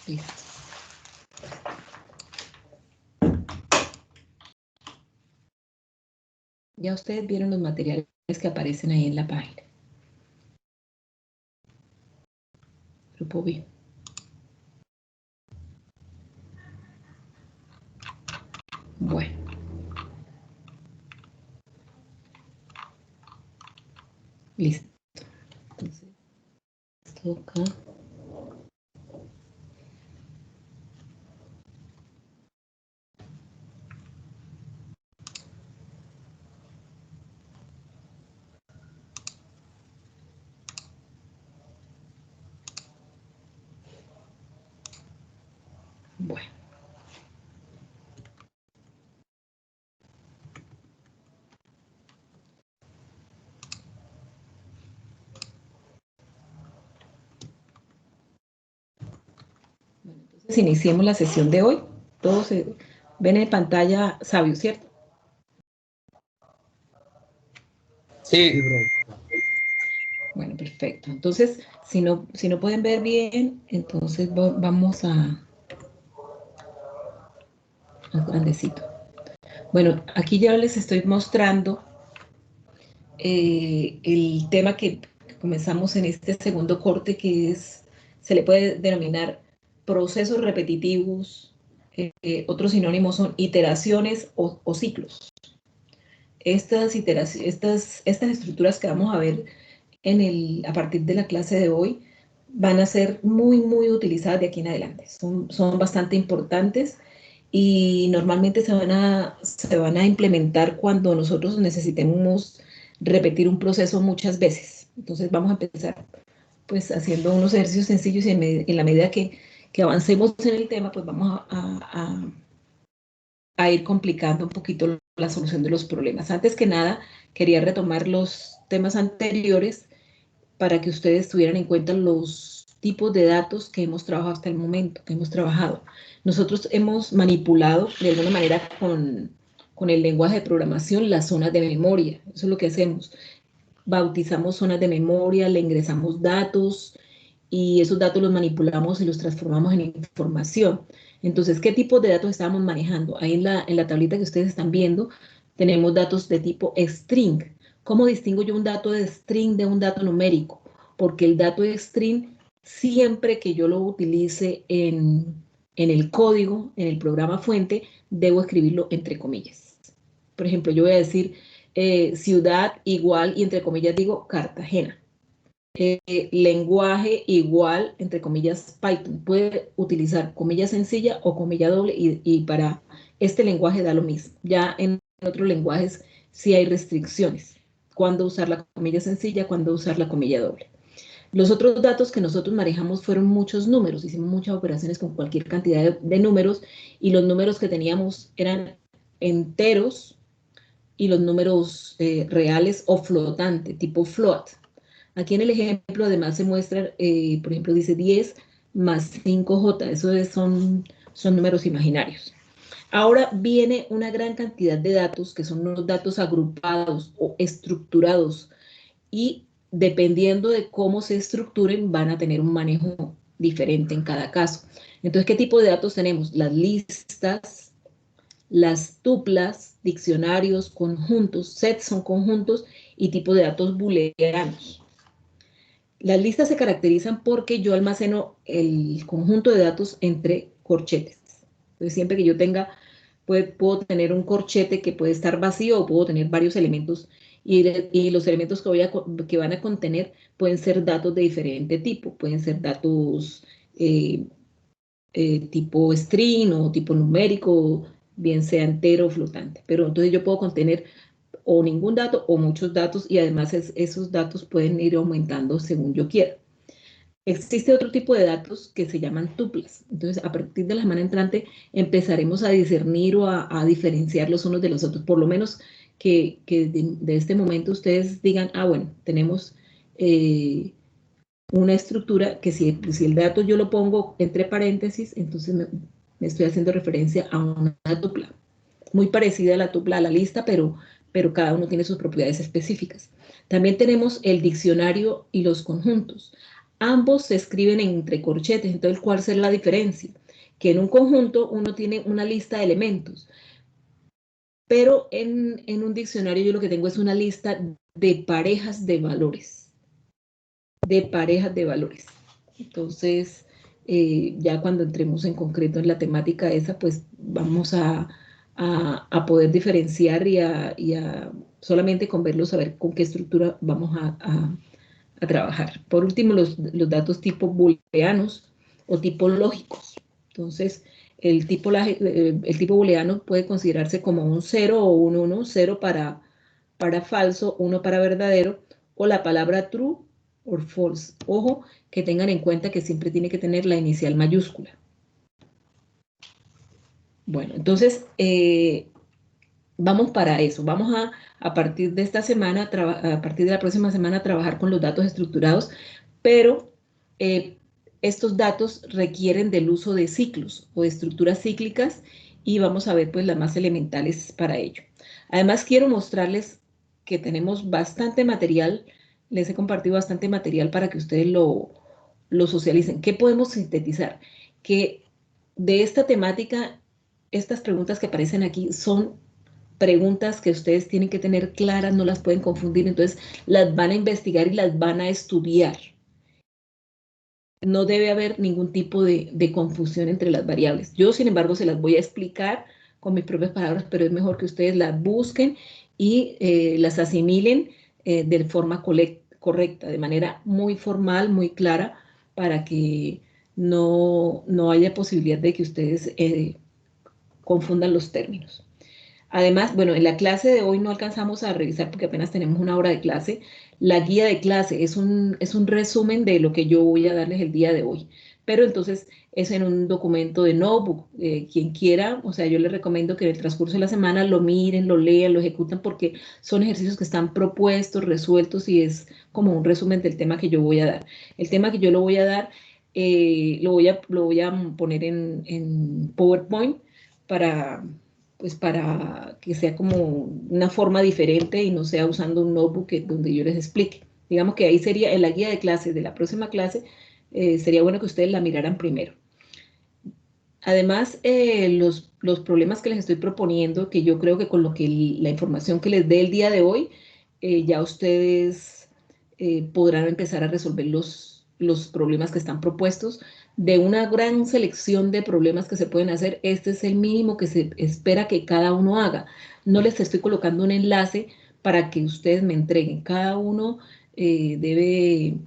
Listo. Ya ustedes vieron los materiales que aparecen ahí en la página. Grupo B. Bueno. Listo. Entonces, esto acá. Bueno. Entonces iniciemos la sesión de hoy. Todos ven en pantalla Sabio, ¿cierto? Sí. Bueno, perfecto. Entonces, si no pueden ver bien, entonces vamos a más grandecito. Bueno, aquí ya les estoy mostrando el tema que comenzamos en este segundo corte, que se le puede denominar procesos repetitivos. Otros sinónimos son iteraciones o ciclos. Estas estructuras que vamos a ver a partir de la clase de hoy van a ser muy, muy utilizadas de aquí en adelante. Son bastante importantes y normalmente se van a implementar cuando nosotros necesitemos repetir un proceso muchas veces. Entonces vamos a empezar pues haciendo unos ejercicios sencillos y en la medida que avancemos en el tema, pues vamos a ir complicando un poquito la solución de los problemas. Antes que nada, quería retomar los temas anteriores para que ustedes tuvieran en cuenta los tipos de datos que hemos trabajado hasta el momento, que hemos trabajado. Nosotros hemos manipulado de alguna manera con el lenguaje de programación las zonas de memoria. Eso es lo que hacemos. Bautizamos zonas de memoria, le ingresamos datos y esos datos los manipulamos y los transformamos en información. Entonces, ¿qué tipo de datos estábamos manejando? Ahí en la tablita que ustedes están viendo, tenemos datos de tipo string. ¿Cómo distingo yo un dato de string de un dato numérico? Porque el dato de string, siempre que yo lo utilice en el código, en el programa fuente, debo escribirlo entre comillas. Por ejemplo, yo voy a decir ciudad igual, y entre comillas digo Cartagena. Lenguaje igual, entre comillas, Python. Puede utilizar comilla sencilla o comilla doble y para este lenguaje da lo mismo. Ya en otros lenguajes sí hay restricciones. Cuándo usar la comilla sencilla, cuándo usar la comilla doble. Los otros datos que nosotros manejamos fueron muchos números. Hicimos muchas operaciones con cualquier cantidad de números y los números que teníamos eran enteros y los números reales o flotantes, tipo float. Aquí en el ejemplo además se muestra, por ejemplo, dice 10 más 5J, son números imaginarios. Ahora viene una gran cantidad de datos que son unos datos agrupados o estructurados y dependiendo de cómo se estructuren van a tener un manejo diferente en cada caso. Entonces, ¿qué tipo de datos tenemos? Las listas, las tuplas, diccionarios, conjuntos, sets son conjuntos y tipo de datos booleanos. Las listas se caracterizan porque yo almaceno el conjunto de datos entre corchetes. Entonces, siempre que yo tenga, puedo tener un corchete que puede estar vacío o puedo tener varios elementos y los elementos que van a contener pueden ser datos de diferente tipo. Pueden ser datos tipo string o tipo numérico, bien sea entero o flotante. Pero entonces yo puedo contener o ningún dato o muchos datos y además esos datos pueden ir aumentando según yo quiera. Existe otro tipo de datos que se llaman tuplas. Entonces, a partir de la semana entrante empezaremos a discernir o a diferenciar los unos de los otros. Por lo menos que de este momento ustedes digan, bueno, tenemos una estructura que si el dato yo lo pongo entre paréntesis, entonces me estoy haciendo referencia a una tupla. Muy parecida a la tupla, a la lista, pero cada uno tiene sus propiedades específicas. También tenemos el diccionario y los conjuntos. ambos se escriben entre corchetes. Entonces, ¿cuál será la diferencia? Que en un conjunto uno tiene una lista de elementos, pero en un diccionario yo lo que tengo es una lista de parejas de valores, de parejas de valores. Entonces, ya cuando entremos en concreto en la temática esa, pues vamos a poder diferenciar y a solamente con verlo saber con qué estructura vamos a trabajar. Por último, los datos tipo booleanos o tipo lógicos. Entonces, el tipo booleano puede considerarse como un 0 o un 1, 0 para falso, 1 para verdadero, o la palabra true o false. Ojo, que tengan en cuenta que siempre tiene que tener la inicial mayúscula. Bueno, entonces, vamos para eso. Vamos a partir de esta semana, a partir de la próxima semana, a trabajar con los datos estructurados, pero estos datos requieren del uso de ciclos o de estructuras cíclicas y vamos a ver pues las más elementales para ello. Además, quiero mostrarles que tenemos bastante material, les he compartido bastante material para que ustedes lo socialicen. ¿Qué podemos sintetizar? Que de esta temática, estas preguntas que aparecen aquí son preguntas que ustedes tienen que tener claras, no las pueden confundir, entonces las van a investigar y las van a estudiar. No debe haber ningún tipo de confusión entre las variables. Yo, sin embargo, se las voy a explicar con mis propias palabras, pero es mejor que ustedes las busquen y las asimilen de forma correcta, de manera muy formal, muy clara, para que no haya posibilidad de que ustedes confundan los términos. Además, bueno, en la clase de hoy no alcanzamos a revisar porque apenas tenemos una hora de clase. La guía de clase es un resumen de lo que yo voy a darles el día de hoy. Pero entonces es en un documento de notebook. Quien quiera, o sea, yo les recomiendo que en el transcurso de la semana lo miren, lo lean, lo ejecutan porque son ejercicios que están propuestos, resueltos y es como un resumen del tema que yo voy a dar. El tema que yo lo voy a dar, lo voy a poner en PowerPoint para pues para que sea como una forma diferente y no sea usando un notebook donde yo les explique. Digamos que ahí sería en la guía de clases de la próxima clase, sería bueno que ustedes la miraran primero. Además, los problemas que les estoy proponiendo, que yo creo que con lo que la información que les dé el día de hoy, ya ustedes podrán empezar a resolver los problemas que están propuestos. De una gran selección de problemas que se pueden hacer, este es el mínimo que se espera que cada uno haga. No les estoy colocando un enlace para que ustedes me entreguen. Cada uno debe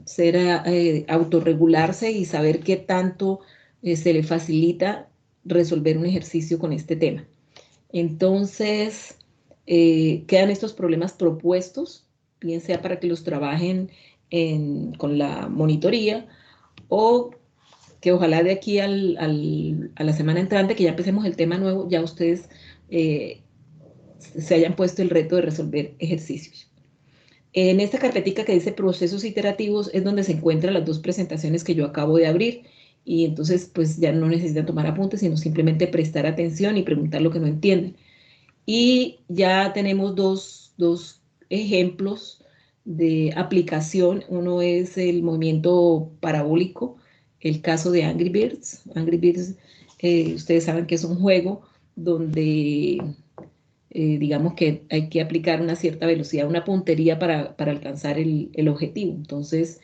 ser autorregularse y saber qué tanto se le facilita resolver un ejercicio con este tema. Entonces, quedan estos problemas propuestos, bien sea para que los trabajen con la monitoría o que ojalá de aquí a la semana entrante, que ya empecemos el tema nuevo, ya ustedes se hayan puesto el reto de resolver ejercicios. En esta carpetica que dice procesos iterativos es donde se encuentran las dos presentaciones que yo acabo de abrir y entonces pues ya no necesitan tomar apuntes, sino simplemente prestar atención y preguntar lo que no entienden. Y ya tenemos dos ejemplos de aplicación. Uno es el movimiento parabólico, el caso de Angry Birds. Angry Birds, ustedes saben que es un juego donde digamos que hay que aplicar una cierta velocidad, una puntería para alcanzar el objetivo. Entonces,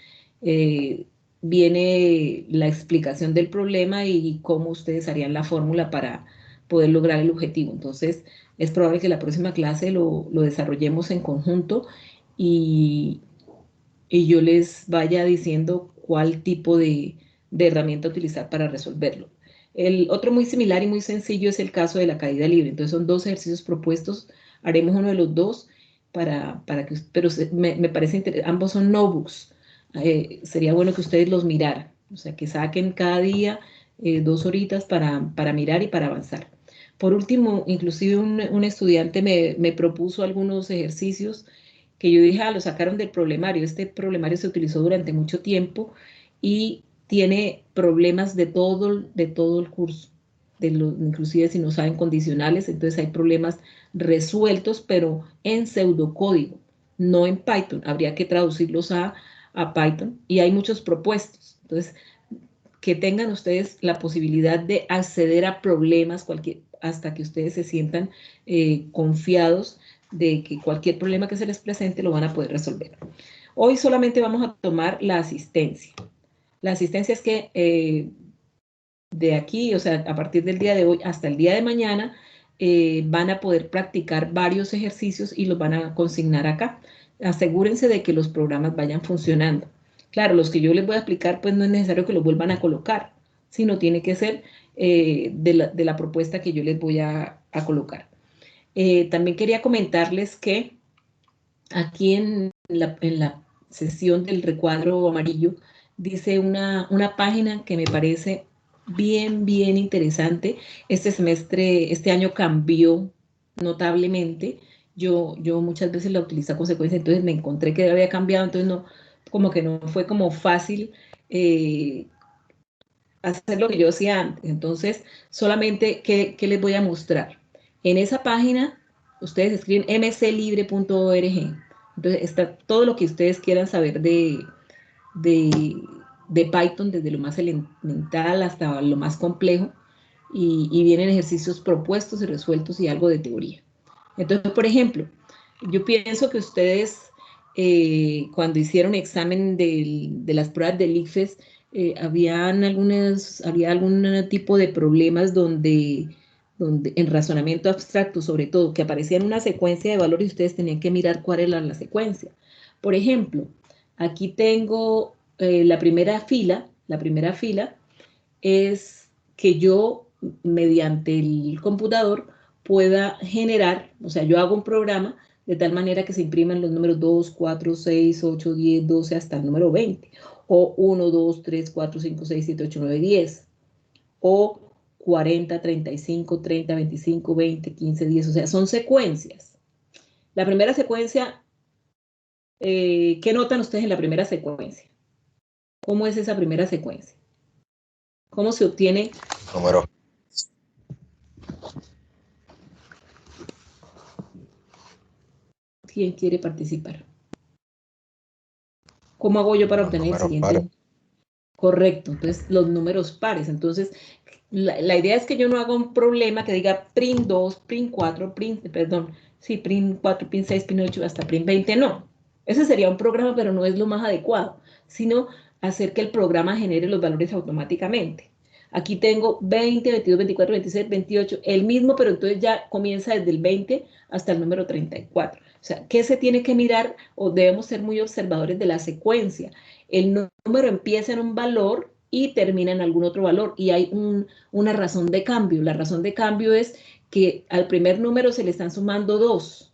viene la explicación del problema y cómo ustedes harían la fórmula para poder lograr el objetivo. Entonces, es probable que la próxima clase lo desarrollemos en conjunto y, y yo les vaya diciendo cuál tipo de herramienta utilizar para resolverlo. El otro muy similar y muy sencillo es el caso de la caída libre. Entonces son dos ejercicios propuestos. Haremos uno de los dos para que, pero me parece interesante. Ambos son notebooks. Sería bueno que ustedes los miraran. O sea, que saquen cada día 2 horitas para mirar y para avanzar. Por último, inclusive un estudiante me propuso algunos ejercicios que yo dije, lo sacaron del problemario. Este problemario se utilizó durante mucho tiempo y tiene problemas de todo el curso, inclusive si no saben condicionales, entonces hay problemas resueltos, pero en pseudocódigo, no en Python. Habría que traducirlos a Python y hay muchos propuestos. Entonces, que tengan ustedes la posibilidad de acceder a problemas hasta que ustedes se sientan confiados de que cualquier problema que se les presente lo van a poder resolver. Hoy solamente vamos a tomar la asistencia. La asistencia es que de aquí, o sea, a partir del día de hoy hasta el día de mañana, van a poder practicar varios ejercicios y los van a consignar acá. Asegúrense de que los programas vayan funcionando. Claro, los que yo les voy a explicar, pues no es necesario que los vuelvan a colocar, sino tiene que ser de la propuesta que yo les voy a colocar. También quería comentarles que aquí en la sesión del recuadro amarillo dice una página que me parece bien interesante. Este semestre, este año cambió notablemente. Yo muchas veces la utilizo a consecuencia, entonces me encontré que había cambiado, entonces no, como que no fue como fácil hacer lo que yo hacía antes. Entonces, solamente, ¿qué les voy a mostrar? En esa página, ustedes escriben mclibre.org. Entonces, está todo lo que ustedes quieran saber de Python, desde lo más elemental hasta lo más complejo, y vienen ejercicios propuestos y resueltos y algo de teoría. Entonces, por ejemplo, yo pienso que ustedes, cuando hicieron examen de las pruebas del ICFES, había algún tipo de problemas donde en razonamiento abstracto, sobre todo, que aparecía en una secuencia de valores y ustedes tenían que mirar cuál era la secuencia. Por ejemplo, aquí tengo la primera fila es que yo, mediante el computador, pueda generar, o sea, yo hago un programa de tal manera que se impriman los números 2, 4, 6, 8, 10, 12 hasta el número 20, o 1, 2, 3, 4, 5, 6, 7, 8, 9, 10, o 40, 35, 30, 25, 20, 15, 10, o sea, son secuencias. La primera secuencia, ¿qué notan ustedes en la primera secuencia? ¿Cómo es esa primera secuencia? ¿Cómo se obtiene? Número. ¿Quién quiere participar? ¿Cómo hago yo para Los obtener el números siguiente? pares. Correcto, entonces los números pares. Entonces, la idea es que yo no haga un problema que diga print 2, print 4, print 4, print 6, print 8, hasta print 20, no. Ese sería un programa, pero no es lo más adecuado, sino hacer que el programa genere los valores automáticamente. Aquí tengo 20, 22, 24, 26, 28, el mismo, pero entonces ya comienza desde el 20 hasta el número 34. O sea, ¿qué se tiene que mirar? O debemos ser muy observadores de la secuencia. El número empieza en un valor y termina en algún otro valor, y hay una razón de cambio. La razón de cambio es que al primer número se le están sumando 2,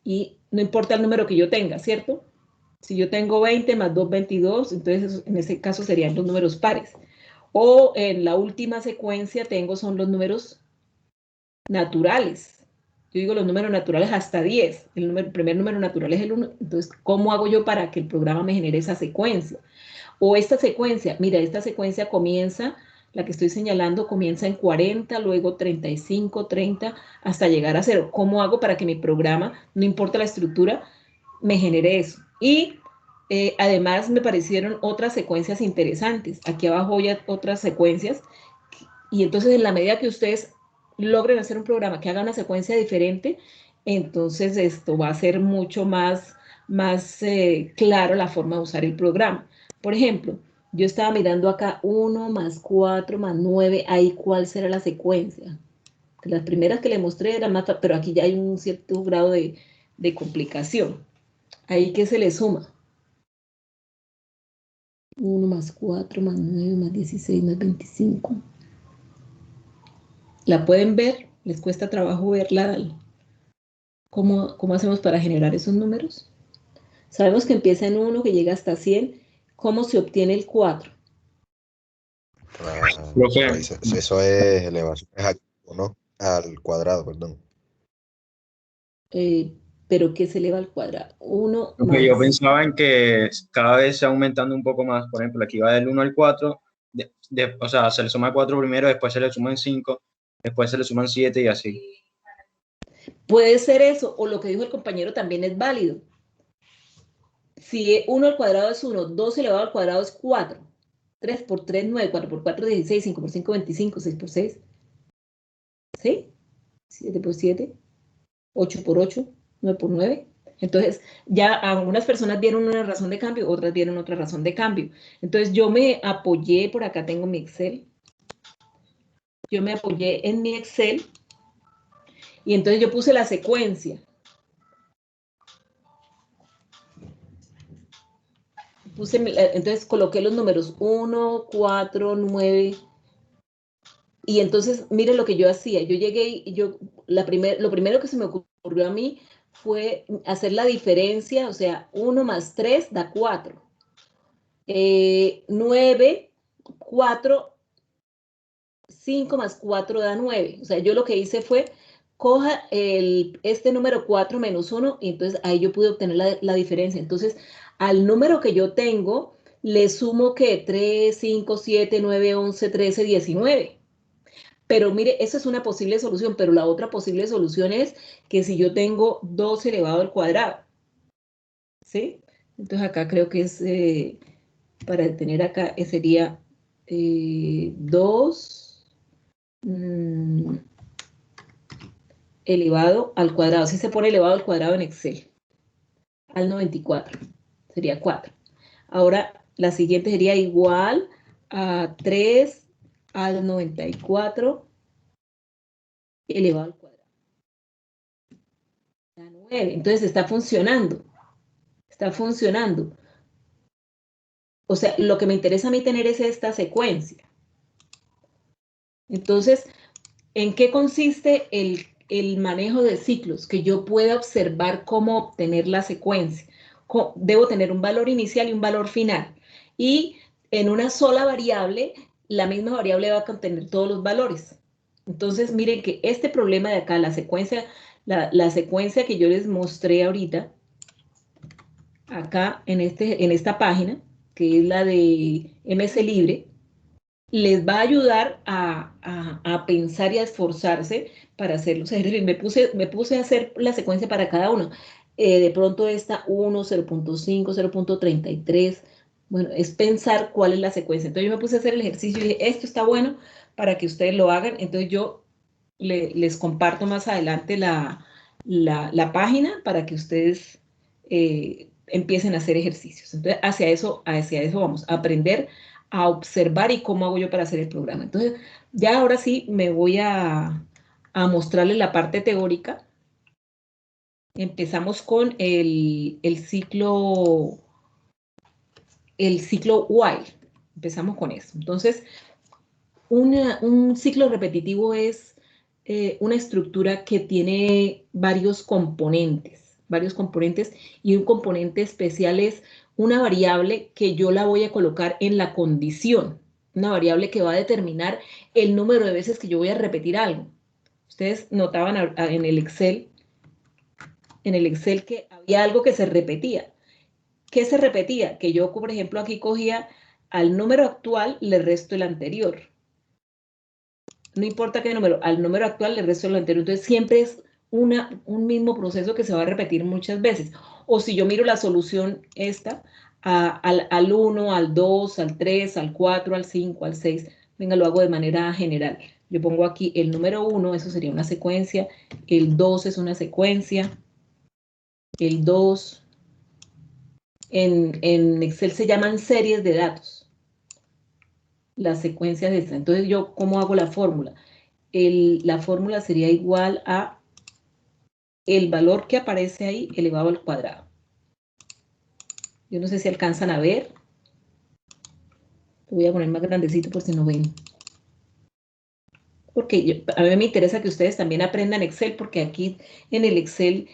y no importa el número que yo tenga, ¿cierto? Si yo tengo 20 más 2, 22, entonces en ese caso serían los números pares. O en la última secuencia son los números naturales. Yo digo los números naturales hasta 10. El primer número natural es el 1. Entonces, ¿cómo hago yo para que el programa me genere esa secuencia? O esta secuencia, mira, esta secuencia comienza, la que estoy señalando, comienza en 40, luego 35, 30, hasta llegar a 0. ¿Cómo hago para que mi programa, no importa la estructura, me genere eso? Y además me parecieron otras secuencias interesantes. Aquí abajo hay otras secuencias. Y entonces, en la medida que ustedes logren hacer un programa que haga una secuencia diferente, entonces esto va a ser mucho más claro la forma de usar el programa. Por ejemplo, yo estaba mirando acá 1 más 4 más 9, ahí cuál será la secuencia. Las primeras que le mostré eran más, pero aquí ya hay un cierto grado de complicación. Ahí, ¿qué se le suma? 1 más 4 más 9 más 16 más 25. ¿La pueden ver? ¿Les cuesta trabajo verla? ¿Cómo hacemos para generar esos números? Sabemos que empieza en 1, que llega hasta 100. ¿Cómo se obtiene el 4? Profe, eso es elevación ¿no? Al cuadrado, perdón. ¿Pero qué se eleva al cuadrado? 1 Profe, yo más... pensaba en que cada vez se va aumentando un poco más. Por ejemplo, aquí va del 1 al 4. O sea, se le suma 4 primero, después se le suman 5, después se le suman 7 y así. Puede ser eso, o lo que dijo el compañero también es válido. Si 1 al cuadrado es 1, 2 elevado al cuadrado es 4. 3 por 3, 9, 4 por 4, 16, 5 por 5, 25, 6 por 6, 6, 7 por 7, 8 por 8, 9 por 9. Entonces, ya algunas personas dieron una razón de cambio, otras dieron otra razón de cambio. Entonces, yo me apoyé, por acá tengo mi Excel. Yo me apoyé en mi Excel y entonces yo puse la secuencia. Entonces coloqué los números 1, 4, 9. Y entonces, mire lo que yo hacía. Yo llegué y lo primero que se me ocurrió a mí fue hacer la diferencia, o sea, 1 más 3 da 4. 9, 4, 5 más 4 da 9. O sea, yo lo que hice fue, coja este número 4 menos 1, y entonces ahí yo pude obtener la diferencia. Entonces, al número que yo tengo, le sumo que 3, 5, 7, 9, 11, 13, 19. Pero mire, esa es una posible solución, pero la otra posible solución es que si yo tengo 2 elevado al cuadrado, ¿sí? Entonces acá creo que es, para tener acá, sería 2 elevado al cuadrado. Si se pone elevado al cuadrado en Excel, al 94, sería 4. Ahora, la siguiente sería igual a 3 al 94 elevado al cuadrado. Da 9. Entonces está funcionando. Está funcionando. O sea, lo que me interesa a mí tener es esta secuencia. Entonces, ¿en qué consiste el manejo de ciclos? Que yo pueda observar cómo obtener la secuencia. Debo tener un valor inicial y un valor final. Y en una sola variable, la misma variable va a contener todos los valores. Entonces, miren que este problema de acá, la secuencia que yo les mostré ahorita, acá en esta página, que es la de MS Libre, les va a ayudar a pensar y a esforzarse para hacer los ejercicios. Me puse a hacer la secuencia para cada uno. De pronto esta 1, 0.5, 0.33. Bueno, es pensar cuál es la secuencia. Entonces yo me puse a hacer el ejercicio y dije, esto está bueno para que ustedes lo hagan. Entonces yo les comparto más adelante la página para que ustedes empiecen a hacer ejercicios. Entonces hacia eso vamos, a aprender a observar y cómo hago yo para hacer el programa. Entonces, ya ahora sí me voy a mostrarles la parte teórica. Empezamos con el ciclo while. Empezamos con eso. Entonces, un ciclo repetitivo es una estructura que tiene varios componentes, y un componente especial es una variable que yo la voy a colocar en la condición, una variable que va a determinar el número de veces que yo voy a repetir algo. Ustedes notaban en el Excel que había algo que se repetía. ¿Qué se repetía? Que yo, por ejemplo, aquí cogía al número actual, le resto el anterior. No importa qué número, al número actual le resto el anterior. Entonces siempre es un mismo proceso que se va a repetir muchas veces. O si yo miro la solución esta, al 1, al 2, al 3, al 4, al 5, al 6, venga, lo hago de manera general. Yo pongo aquí el número 1, eso sería una secuencia, el 2 es una secuencia, el 2, en Excel se llaman series de datos, las secuencias de esta. Entonces yo, ¿cómo hago la fórmula? La fórmula sería igual a el valor que aparece ahí elevado al cuadrado. Yo no sé si alcanzan a ver. Lo voy a poner más grandecito por si no ven. Porque a mí me interesa que ustedes también aprendan Excel, porque aquí en el Excel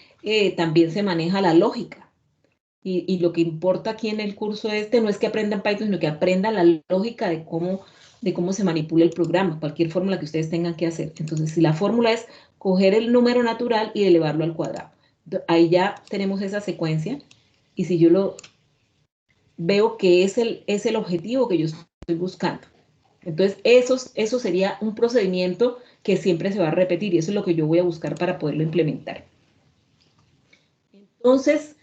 también se maneja la lógica. Y lo que importa aquí en el curso este no es que aprendan Python, sino que aprendan la lógica de cómo se manipula el programa, cualquier fórmula que ustedes tengan que hacer. Entonces, si la fórmula es coger el número natural y elevarlo al cuadrado. Entonces, ahí ya tenemos esa secuencia. Y si yo lo veo que es el objetivo que yo estoy buscando. Entonces, eso sería un procedimiento que siempre se va a repetir y eso es lo que yo voy a buscar para poderlo implementar. Entonces,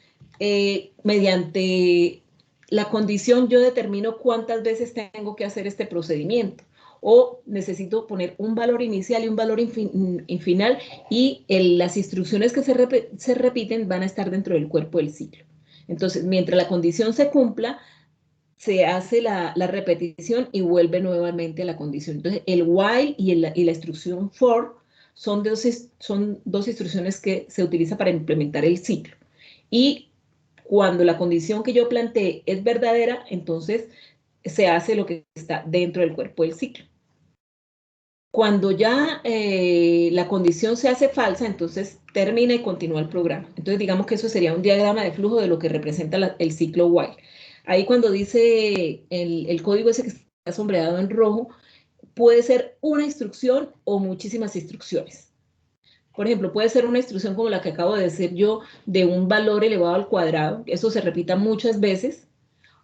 mediante la condición yo determino cuántas veces tengo que hacer este procedimiento. O necesito poner un valor inicial y un valor final, y las instrucciones que se repiten van a estar dentro del cuerpo del ciclo. Entonces, mientras la condición se cumpla, se hace la repetición y vuelve nuevamente a la condición. Entonces, el while y la instrucción for son dos instrucciones que se utilizan para implementar el ciclo. Y cuando la condición que yo planteé es verdadera, entonces se hace lo que está dentro del cuerpo del ciclo. Cuando ya la condición se hace falsa, entonces termina y continúa el programa. Entonces, digamos que eso sería un diagrama de flujo de lo que representa el ciclo while. Ahí cuando dice el código ese que está sombreado en rojo, puede ser una instrucción o muchísimas instrucciones. Por ejemplo, puede ser una instrucción como la que acabo de decir yo, de un valor elevado al cuadrado. Eso se repita muchas veces.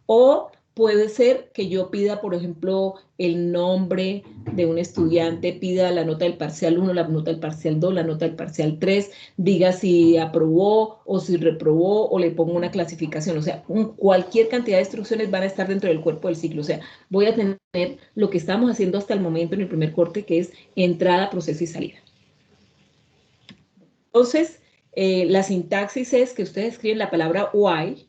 O puede ser que yo pida, por ejemplo, el nombre de un estudiante, pida la nota del parcial 1, la nota del parcial 2, la nota del parcial 3, diga si aprobó o si reprobó, o le pongo una clasificación. O sea, cualquier cantidad de instrucciones van a estar dentro del cuerpo del ciclo. O sea, voy a tener lo que estamos haciendo hasta el momento en el primer corte, que es entrada, proceso y salida. Entonces, la sintaxis es que ustedes escriben la palabra while,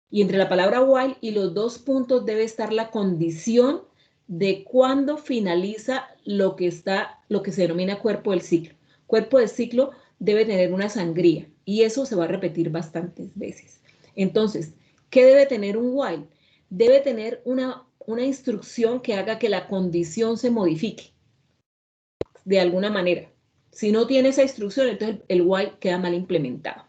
y entre la palabra while y los dos puntos debe estar la condición de cuándo finaliza lo que se denomina cuerpo del ciclo. Cuerpo del ciclo debe tener una sangría, y eso se va a repetir bastantes veces. Entonces, ¿qué debe tener un while? Debe tener una instrucción que haga que la condición se modifique de alguna manera. Si no tiene esa instrucción, entonces el while queda mal implementado.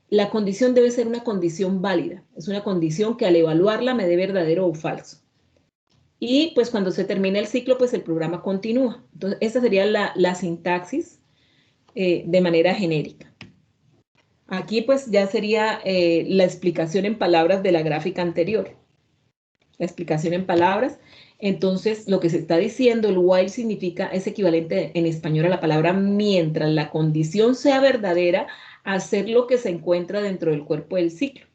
La condición debe ser una condición válida. Es una condición que al evaluarla me dé verdadero o falso. Y pues cuando se termina el ciclo, pues el programa continúa. Entonces, esta sería la sintaxis de manera genérica. Aquí pues ya sería la explicación en palabras de la gráfica anterior. La explicación en palabras. Entonces, lo que se está diciendo, el while significa, es equivalente en español a la palabra mientras la condición sea verdadera, hacer lo que se encuentra dentro del cuerpo del ciclo.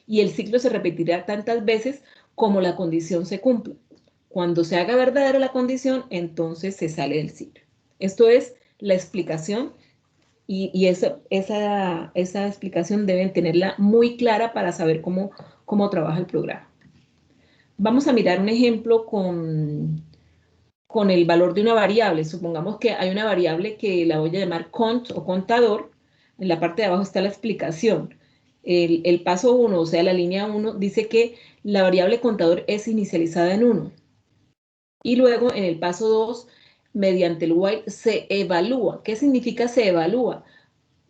Y el ciclo se repetirá tantas veces como la condición se cumpla. Cuando se haga verdadera la condición, entonces se sale del ciclo. Esto es la explicación, y esa explicación deben tenerla muy clara para saber cómo trabaja el programa. Vamos a mirar un ejemplo con el valor de una variable. Supongamos que hay una variable que la voy a llamar cont o contador. En la parte de abajo está la explicación. El paso 1, o sea, la línea 1, dice que la variable contador es inicializada en 1. Y luego en el paso 2, mediante el while, se evalúa. ¿Qué significa se evalúa?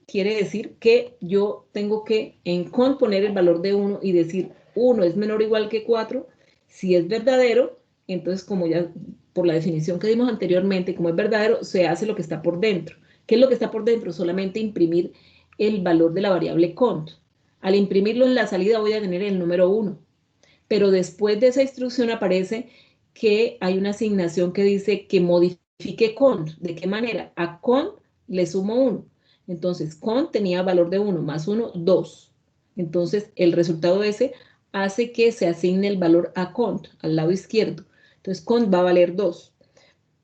Quiere decir que yo tengo que en cont poner el valor de 1 y decir 1 es menor o igual que 4. Si es verdadero, entonces, como ya por la definición que dimos anteriormente, como es verdadero, se hace lo que está por dentro. ¿Qué es lo que está por dentro? Solamente imprimir el valor de la variable cont. Al imprimirlo en la salida voy a tener el número 1. Pero después de esa instrucción aparece que hay una asignación que dice que modifique cont. ¿De qué manera? A cont le sumo 1. Entonces, cont tenía valor de 1, más 1, 2. Entonces, el resultado ese hace que se asigne el valor a cont, al lado izquierdo. Entonces, cont va a valer 2.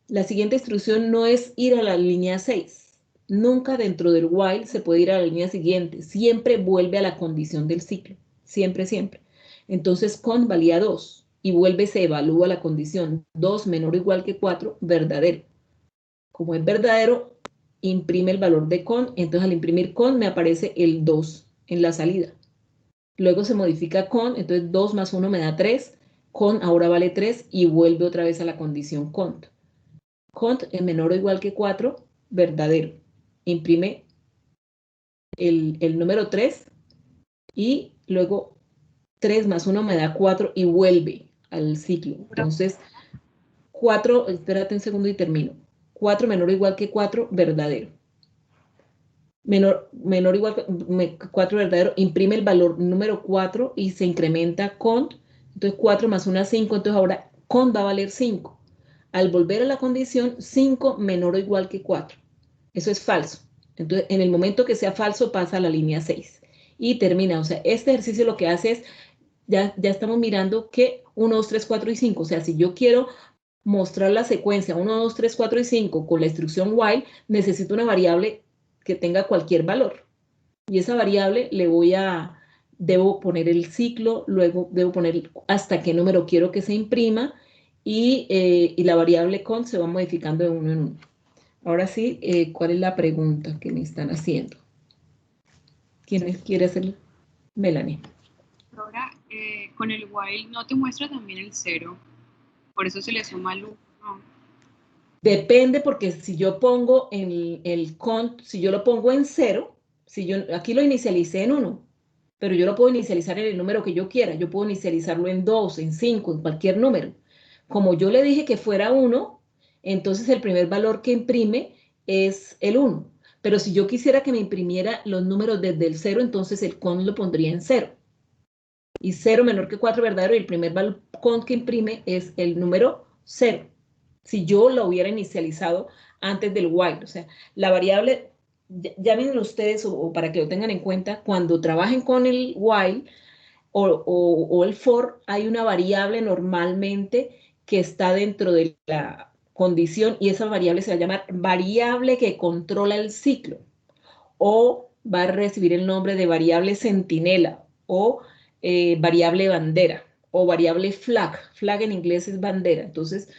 La siguiente instrucción no es ir a la línea 6. Nunca dentro del while se puede ir a la línea siguiente. Siempre vuelve a la condición del ciclo. Siempre, siempre. Entonces, cont valía 2. Y vuelve, se evalúa la condición. 2 menor o igual que 4, verdadero. Como es verdadero, imprime el valor de cont. Entonces, al imprimir cont me aparece el 2 en la salida. Luego se modifica cont, entonces 2 más 1 me da 3. Cont ahora vale 3 y vuelve otra vez a la condición cont. Cont es menor o igual que 4, verdadero. Imprime el número 3 y luego 3 más 1 me da 4 y vuelve al ciclo. Entonces, 4, espérate un segundo y termino. 4 menor o igual que 4, verdadero. Menor o igual que 4, verdadero. Imprime el valor número 4 y se incrementa cont. Entonces, 4 más 1 es 5. Entonces, ahora cont va a valer 5. Al volver a la condición, 5 menor o igual que 4. Eso es falso. Entonces, en el momento que sea falso, pasa a la línea 6. y termina. O sea, este ejercicio lo que hace es, ya estamos mirando que 1, 2, 3, 4 y 5. O sea, si yo quiero mostrar la secuencia 1, 2, 3, 4 y 5 con la instrucción while, necesito una variable que tenga cualquier valor. Y esa variable debo poner el ciclo, luego debo poner hasta qué número quiero que se imprima y la variable con se va modificando de uno en uno. Ahora sí, ¿cuál es la pregunta que me están haciendo? ¿Quién quiere hacer? Melanie. Ahora, con el while no te muestra también el 0, por eso se le suma el 1. Depende, porque si yo pongo si yo lo pongo en 0, aquí lo inicialicé en 1, pero yo lo puedo inicializar en el número que yo quiera. Yo puedo inicializarlo en 2, en 5, en cualquier número. Como yo le dije que fuera 1, entonces el primer valor que imprime es el 1. Pero si yo quisiera que me imprimiera los números desde el 0, entonces el con lo pondría en 0. Y 0 menor que 4 verdadero, y el primer valor con que imprime es el número 0. Si yo lo hubiera inicializado antes del while. O sea, la variable, ya miren ustedes, o para que lo tengan en cuenta, cuando trabajen con el while o el for, hay una variable normalmente que está dentro de la condición, y esa variable se va a llamar variable que controla el ciclo, o va a recibir el nombre de variable centinela, o variable bandera, o variable flag. Flag en inglés es bandera. Entonces,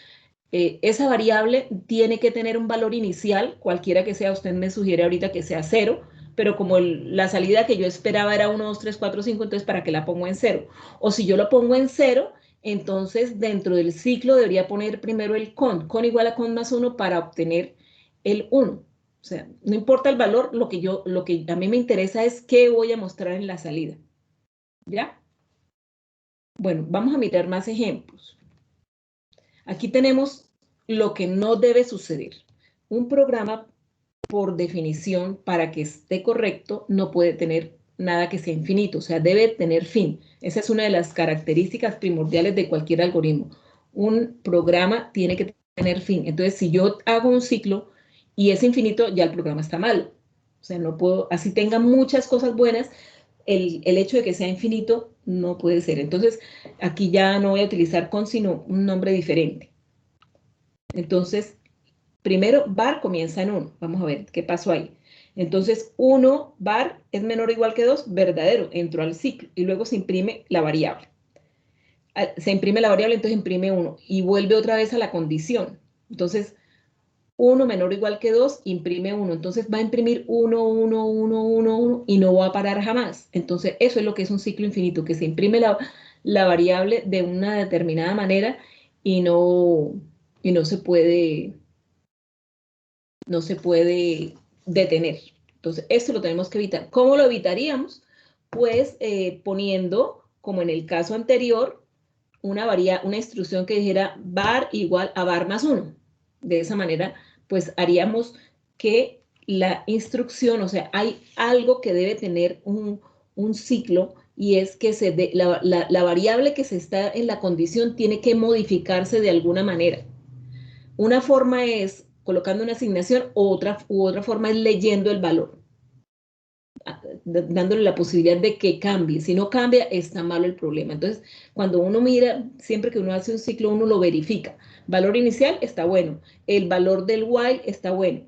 esa variable tiene que tener un valor inicial, cualquiera que sea. Usted me sugiere ahorita que sea 0, pero como la salida que yo esperaba era 1, 2, 3, 4, 5, entonces ¿para qué la pongo en 0? O si yo lo pongo en 0, entonces dentro del ciclo debería poner primero el con igual a con más 1 para obtener el 1. O sea, no importa el valor, lo que a mí me interesa es qué voy a mostrar en la salida. ¿Ya? Bueno, vamos a mirar más ejemplos. Aquí tenemos lo que no debe suceder. Un programa, por definición, para que esté correcto, no puede tener nada que sea infinito, o sea, debe tener fin. Esa es una de las características primordiales de cualquier algoritmo. Un programa tiene que tener fin. Entonces, si yo hago un ciclo y es infinito, ya el programa está mal. O sea, no puedo, así tenga muchas cosas buenas, el hecho de que sea infinito no puede ser. Entonces, aquí ya no voy a utilizar con, sino un nombre diferente. Entonces, primero, var comienza en 1. Vamos a ver qué pasó ahí. Entonces, 1 var es menor o igual que 2, verdadero, entró al ciclo, y luego se imprime la variable. Se imprime la variable, entonces imprime 1, y vuelve otra vez a la condición. Entonces, 1 menor o igual que 2, imprime 1. Entonces va a imprimir 1, 1, 1, 1, 1, y no va a parar jamás. Entonces, eso es lo que es un ciclo infinito, que se imprime la variable de una determinada manera y no se puede detener. Entonces, esto lo tenemos que evitar. ¿Cómo lo evitaríamos? Pues poniendo, como en el caso anterior, una instrucción que dijera var igual a var más 1. De esa manera, pues haríamos que la instrucción, o sea, hay algo que debe tener un ciclo, y es que la variable que se está en la condición tiene que modificarse de alguna manera. Una forma es colocando una asignación, otra forma es leyendo el valor, dándole la posibilidad de que cambie. Si no cambia, está malo el problema. Entonces, cuando uno mira, siempre que uno hace un ciclo, uno lo verifica. Valor inicial está bueno, el valor del while está bueno,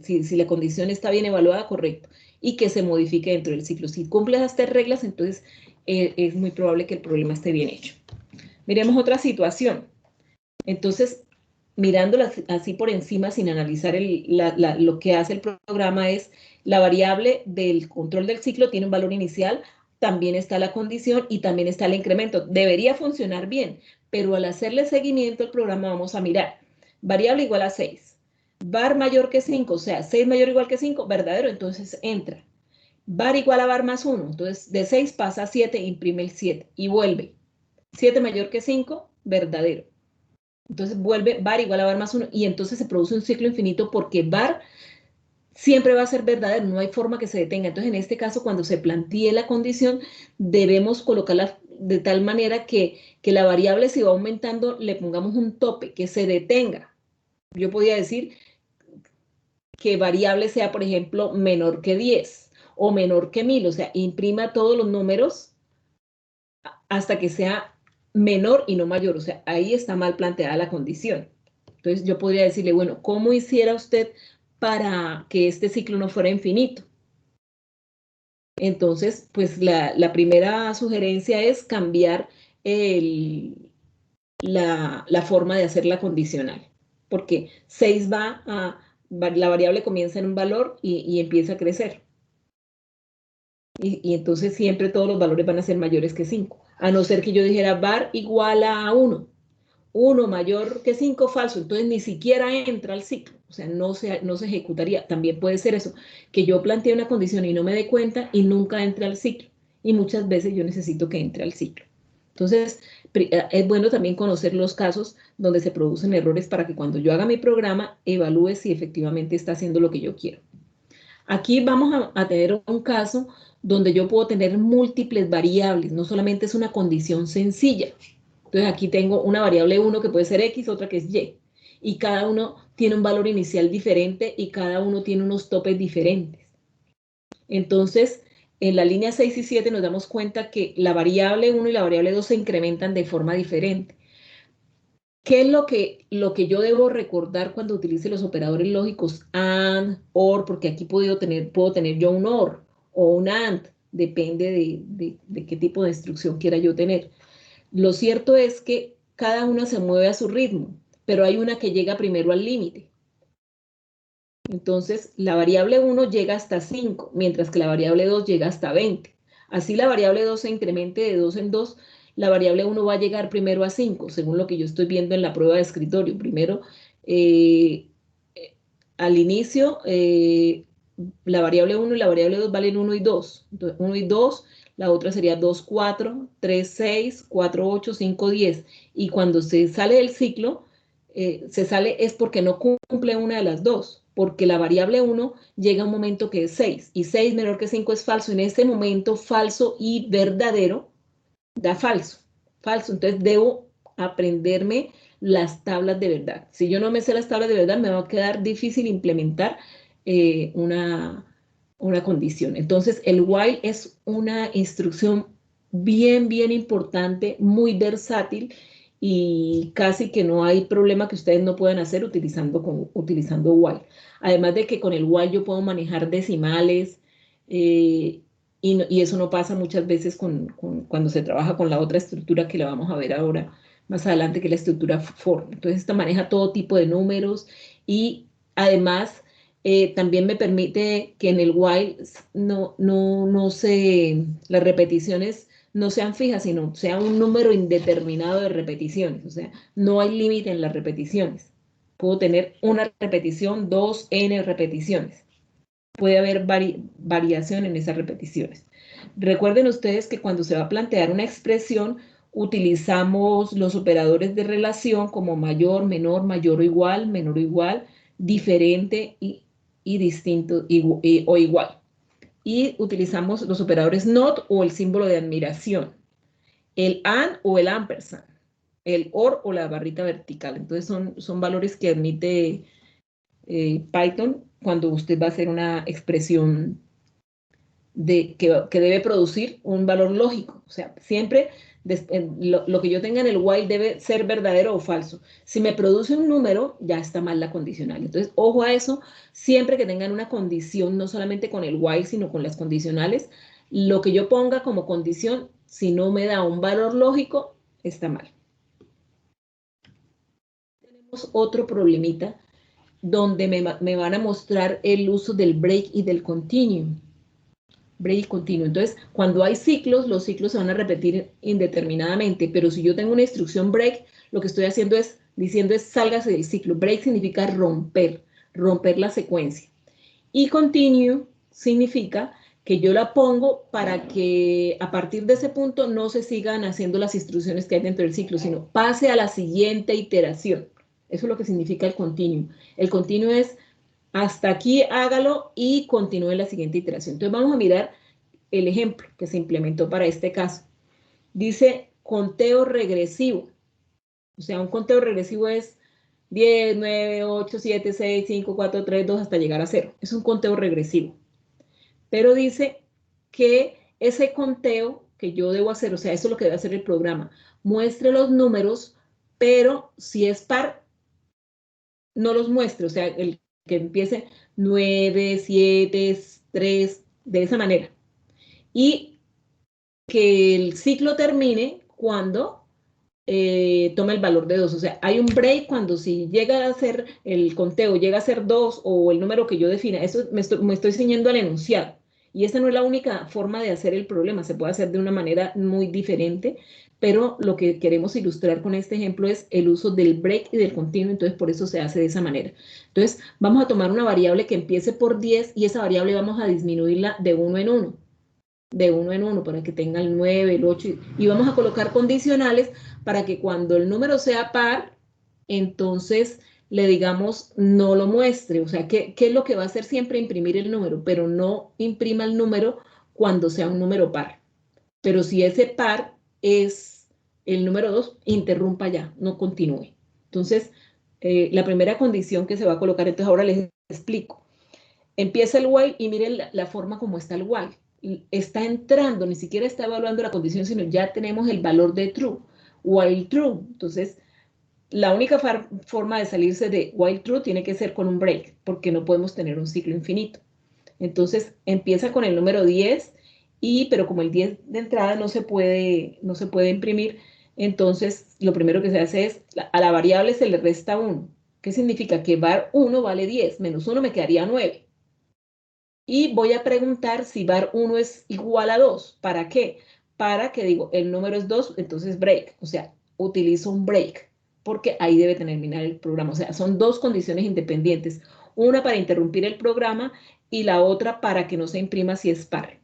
si la condición está bien evaluada, correcto, y que se modifique dentro del ciclo. Si cumple las 3 reglas, entonces es muy probable que el problema esté bien hecho. Miremos otra situación. Entonces, mirándola así por encima, sin analizar lo que hace el programa, es la variable del control del ciclo tiene un valor inicial, también está la condición y también está el incremento. Debería funcionar bien, pero al hacerle seguimiento al programa vamos a mirar. Variable igual a 6. Var mayor que 5, o sea, 6 mayor o igual que 5, verdadero, entonces entra. Var igual a var más 1, entonces de 6 pasa a 7, imprime el 7 y vuelve. 7 mayor que 5, verdadero. Entonces vuelve var igual a var más 1, y entonces se produce un ciclo infinito porque var siempre va a ser verdadero, no hay forma que se detenga. Entonces, en este caso, cuando se plantee la condición, debemos colocarla de tal manera que la variable, si va aumentando, le pongamos un tope, que se detenga. Yo podría decir que variable sea, por ejemplo, menor que 10, o menor que 1000, o sea, imprima todos los números hasta que sea menor y no mayor, o sea, ahí está mal planteada la condición. Entonces yo podría decirle, bueno, ¿cómo hiciera usted para que este ciclo no fuera infinito? Entonces, pues la primera sugerencia es cambiar la forma de hacer la condicional, porque 6 la variable comienza en un valor y empieza a crecer. Y entonces siempre todos los valores van a ser mayores que 5, a no ser que yo dijera var igual a 1. 1 mayor que 5, falso, entonces ni siquiera entra al ciclo, o sea, no se ejecutaría. También puede ser eso, que yo plantee una condición y no me dé cuenta y nunca entre al ciclo, y muchas veces yo necesito que entre al ciclo. Entonces, es bueno también conocer los casos donde se producen errores para que cuando yo haga mi programa, evalúe si efectivamente está haciendo lo que yo quiero. Aquí vamos a tener un caso donde yo puedo tener múltiples variables, no solamente es una condición sencilla. Entonces aquí tengo una variable 1 que puede ser X, otra que es Y. Y cada uno tiene un valor inicial diferente y cada uno tiene unos topes diferentes. Entonces, en la línea 6 y 7 nos damos cuenta que la variable 1 y la variable 2 se incrementan de forma diferente. ¿Qué es lo que yo debo recordar cuando utilice los operadores lógicos AND, OR? Porque aquí puedo tener yo un OR o un AND, depende de qué tipo de instrucción quiera yo tener. Lo cierto es que cada una se mueve a su ritmo, pero hay una que llega primero al límite. Entonces, la variable 1 llega hasta 5, mientras que la variable 2 llega hasta 20. Así la variable 2 se incremente de 2 en 2, la variable 1 va a llegar primero a 5, según lo que yo estoy viendo en la prueba de escritorio. Primero, al inicio, la variable 1 y la variable 2 valen 1 y 2. Entonces, 1 y 2, la otra sería 2, 4, 3, 6, 4, 8, 5, 10. Y cuando se sale del ciclo, se sale es porque no cumple una de las dos, porque la variable 1 llega a un momento que es 6, y 6 menor que 5 es falso. En este momento, falso y verdadero da falso. Falso, entonces debo aprenderme las tablas de verdad. Si yo no me sé las tablas de verdad, me va a quedar difícil implementar una condición. Entonces, el while es una instrucción bien importante, muy versátil, y casi que no hay problema que ustedes no puedan hacer utilizando while. Además de que con el while yo puedo manejar decimales, y eso no pasa muchas veces cuando se trabaja con la otra estructura que la vamos a ver ahora más adelante, que es la estructura for. Entonces, esta maneja todo tipo de números, y además también me permite que en el while las repeticiones no sean fijas, sino sea un número indeterminado de repeticiones. O sea, no hay límite en las repeticiones. Puedo tener una repetición, 2, n repeticiones. Puede haber variación en esas repeticiones. Recuerden ustedes que cuando se va a plantear una expresión, utilizamos los operadores de relación como mayor, menor, mayor o igual, menor o igual, diferente y distinto o igual. Y utilizamos los operadores not o el símbolo de admiración, el and o el ampersand, el or o la barrita vertical. Entonces son valores que admite Python cuando usted va a hacer una expresión que debe producir un valor lógico. O sea, siempre lo que yo tenga en el while debe ser verdadero o falso. Si me produce un número, ya está mal la condicional. Entonces, ojo a eso, siempre que tengan una condición, no solamente con el while, sino con las condicionales, lo que yo ponga como condición, si no me da un valor lógico, está mal. Tenemos otro problemita donde me van a mostrar el uso del break y del continue. Break y continuo. Entonces, cuando hay ciclos, los ciclos se van a repetir indeterminadamente, pero si yo tengo una instrucción break, lo que estoy diciendo es sálgase del ciclo. Break significa romper la secuencia. Y continue significa que yo la pongo para que a partir de ese punto no se sigan haciendo las instrucciones que hay dentro del ciclo, sino pase a la siguiente iteración. Eso es lo que significa el continue. El continue es hasta aquí hágalo y continúe la siguiente iteración. Entonces vamos a mirar el ejemplo que se implementó para este caso. Dice conteo regresivo. O sea, un conteo regresivo es 10, 9, 8, 7, 6, 5, 4, 3, 2 hasta llegar a 0. Es un conteo regresivo. pero dice que ese conteo que yo debo hacer, o sea, eso es lo que debe hacer el programa, muestre los números, pero si es par, no los muestre, o sea, el que empiece 9, 7, 3, de esa manera. Y que el ciclo termine cuando toma el valor de 2. O sea, hay un break cuando si llega a ser el conteo, llega a ser 2 o el número que yo defina. Eso me estoy ciñendo al enunciado. Y esa no es la única forma de hacer el problema. Se puede hacer de una manera muy diferente, pero lo que queremos ilustrar con este ejemplo es el uso del break y del continuo. Entonces, por eso se hace de esa manera. Entonces, vamos a tomar una variable que empiece por 10 y esa variable vamos a disminuirla de 1 en 1. De 1 en 1 para que tenga el 9, el 8 y vamos a colocar condicionales para que cuando el número sea par, entonces le digamos no lo muestre. O sea, ¿qué es lo que va a hacer siempre? Imprimir el número, pero no imprima el número cuando sea un número par. Pero si ese par es el número 2, interrumpa ya, no continúe. Entonces, la primera condición que se va a colocar, entonces ahora les explico. Empieza el while y miren la forma como está el while. Está entrando, ni siquiera está evaluando la condición, sino ya tenemos el valor de true, while true. Entonces, la única forma de salirse de while true tiene que ser con un break, porque no podemos tener un ciclo infinito. Entonces, empieza con el número 10, pero como el 10 de entrada no se puede imprimir, entonces lo primero que se hace es, a la variable se le resta 1. ¿Qué significa? Que var 1 vale 10, menos 1 me quedaría 9. Y voy a preguntar si var 1 es igual a 2. ¿Para qué? Para que digo, el número es 2, entonces break. O sea, utilizo un break, porque ahí debe terminar el programa. O sea, son dos condiciones independientes. Una para interrumpir el programa y la otra para que no se imprima si es par.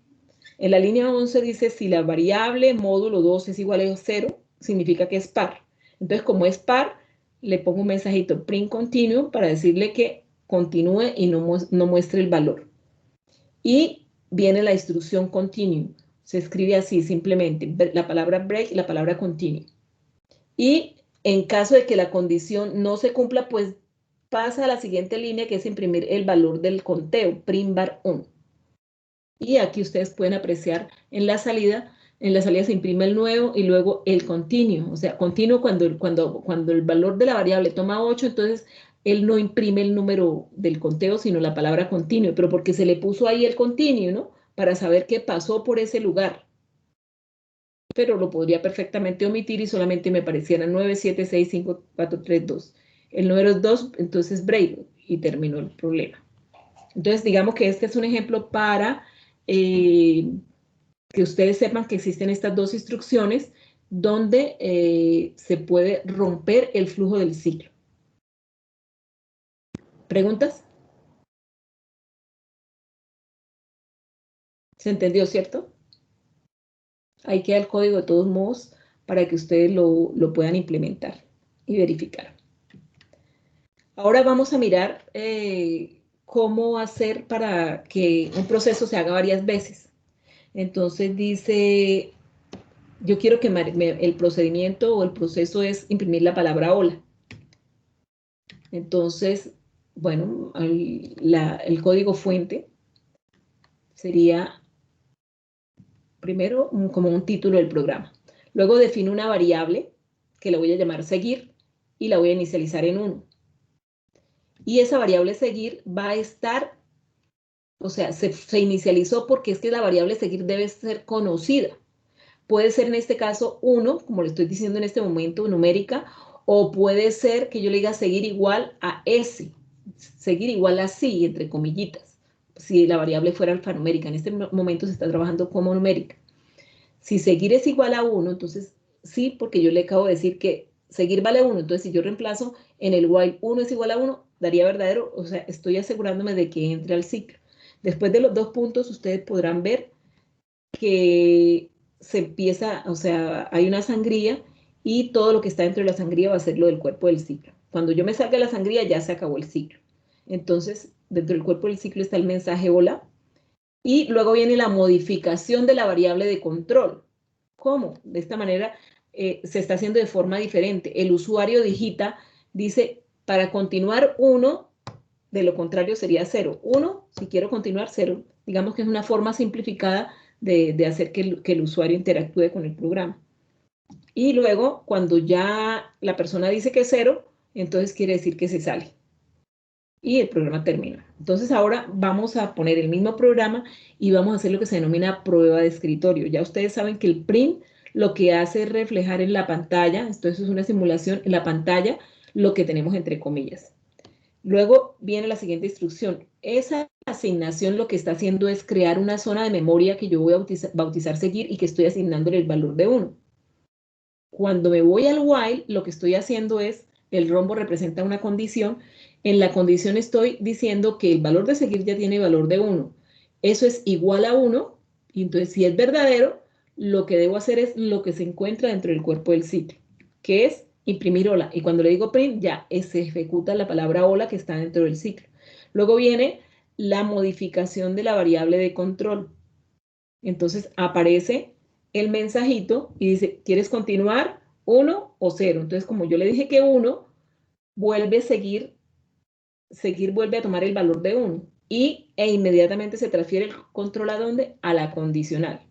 En la línea 11 dice, si la variable módulo 2 es igual a 0, significa que es par. Entonces, como es par, le pongo un mensajito print continue para decirle que continúe y no muestre el valor. Y viene la instrucción continue. Se escribe así simplemente, la palabra break y la palabra continue. Y en caso de que la condición no se cumpla, pues pasa a la siguiente línea, que es imprimir el valor del conteo, print var 1. Y aquí ustedes pueden apreciar en la salida se imprime el nuevo y luego el continuo. O sea, continuo cuando el valor de la variable toma 8, entonces él no imprime el número del conteo, sino la palabra continuo, pero porque se le puso ahí el continuo, ¿no? Para saber qué pasó por ese lugar. Pero lo podría perfectamente omitir y solamente me pareciera 9, 7, 6, 5, 4, 3, 2. El número es 2, entonces break y terminó el problema. Entonces, digamos que este es un ejemplo para que ustedes sepan que existen estas dos instrucciones donde se puede romper el flujo del ciclo. ¿Preguntas? ¿Se entendió, cierto? Ahí queda el código de todos modos para que ustedes lo puedan implementar y verificar. Ahora vamos a mirar cómo hacer para que un proceso se haga varias veces. Entonces dice, yo quiero que el procedimiento o el proceso es imprimir la palabra hola. Entonces, bueno, el código fuente sería primero como un título del programa. Luego defino una variable que la voy a llamar seguir y la voy a inicializar en 1. Y esa variable seguir va a estar, o sea, se inicializó porque es que la variable seguir debe ser conocida. Puede ser en este caso 1, como le estoy diciendo en este momento, numérica, o puede ser que yo le diga seguir igual a S, seguir igual a sí, entre comillitas, si la variable fuera alfanumérica. En este momento se está trabajando como numérica. Si seguir es igual a 1, entonces sí, porque yo le acabo de decir que seguir vale 1, entonces si yo reemplazo en el while 1 es igual a 1, daría verdadero, o sea, estoy asegurándome de que entre al ciclo. Después de los dos puntos, ustedes podrán ver que se empieza, o sea, hay una sangría y todo lo que está dentro de la sangría va a ser lo del cuerpo del ciclo. Cuando yo me salga de la sangría ya se acabó el ciclo. Entonces, dentro del cuerpo del ciclo está el mensaje hola y luego viene la modificación de la variable de control. ¿Cómo? De esta manera se está haciendo de forma diferente. El usuario digita, dice, para continuar 1, de lo contrario sería 0. 1, si quiero continuar 0, Digamos que es una forma simplificada de hacer que el usuario interactúe con el programa. Y luego, cuando ya la persona dice que es 0, entonces quiere decir que se sale. Y el programa termina. Entonces ahora vamos a poner el mismo programa y vamos a hacer lo que se denomina prueba de escritorio. Ya ustedes saben que el print lo que hace es reflejar en la pantalla, entonces es una simulación en la pantalla, lo que tenemos entre comillas. Luego viene la siguiente instrucción. Esa asignación lo que está haciendo es crear una zona de memoria que yo voy a bautizar seguir y que estoy asignándole el valor de 1. Cuando me voy al while, lo que estoy haciendo es, el rombo representa una condición. En la condición estoy diciendo que el valor de seguir ya tiene valor de 1. Eso es igual a 1. Y entonces, si es verdadero, lo que debo hacer es lo que se encuentra dentro del cuerpo del ciclo, que es imprimir hola. Y cuando le digo print, ya se ejecuta la palabra hola que está dentro del ciclo. Luego viene la modificación de la variable de control. Entonces aparece el mensajito y dice, ¿quieres continuar? 1 o 0. Entonces, como yo le dije que 1, vuelve a seguir vuelve a tomar el valor de 1 e inmediatamente se transfiere el control a dónde? A la condicional.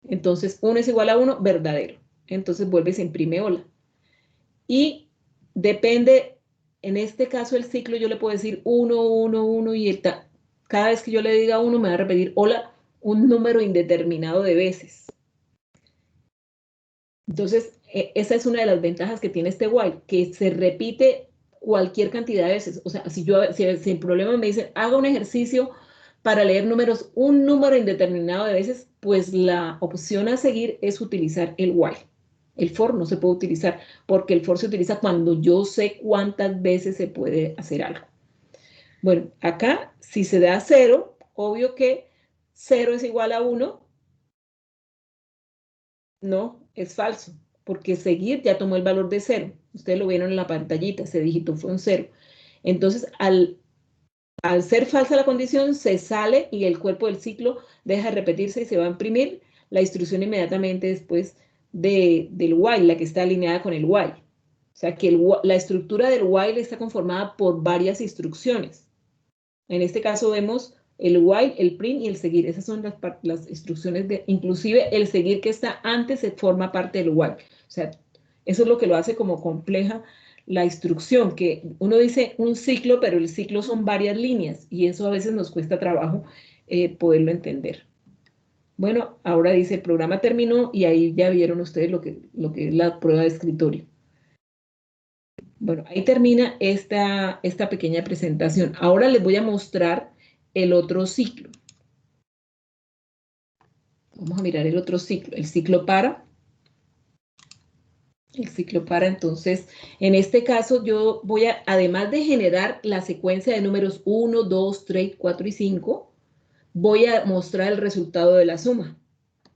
Entonces, 1 es igual a 1, verdadero. Entonces vuelve y se imprime hola. Y depende, en este caso el ciclo yo le puedo decir 1, 1, 1 y cada vez que yo le diga 1 me va a repetir hola un número indeterminado de veces. Entonces, esa es una de las ventajas que tiene este while, que se repite cualquier cantidad de veces. O sea, si el problema me dice, haga un ejercicio para leer números, un número indeterminado de veces, pues la opción a seguir es utilizar el while. El for no se puede utilizar, porque el for se utiliza cuando yo sé cuántas veces se puede hacer algo. Bueno, acá, si se da 0, obvio que 0 es igual a 1. No, es falso, porque seguir ya tomó el valor de 0. Ustedes lo vieron en la pantallita, ese dígito fue un 0. Entonces, al ser falsa la condición, se sale y el cuerpo del ciclo deja de repetirse y se va a imprimir la instrucción inmediatamente después del while, la que está alineada con el while. O sea, que la estructura del while está conformada por varias instrucciones. En este caso vemos el while, el print y el seguir. Esas son las instrucciones inclusive el seguir que está antes se forma parte del while. O sea, eso es lo que lo hace como compleja la instrucción, que uno dice un ciclo, pero el ciclo son varias líneas y eso a veces nos cuesta trabajo poderlo entender. Bueno, ahora dice el programa terminó y ahí ya vieron ustedes lo que es la prueba de escritorio. Bueno, ahí termina esta pequeña presentación. Ahora les voy a mostrar el otro ciclo. Vamos a mirar el otro ciclo. El ciclo para. El ciclo para, entonces, en este caso yo voy a, además de generar la secuencia de números 1, 2, 3, 4 y 5, voy a mostrar el resultado de la suma.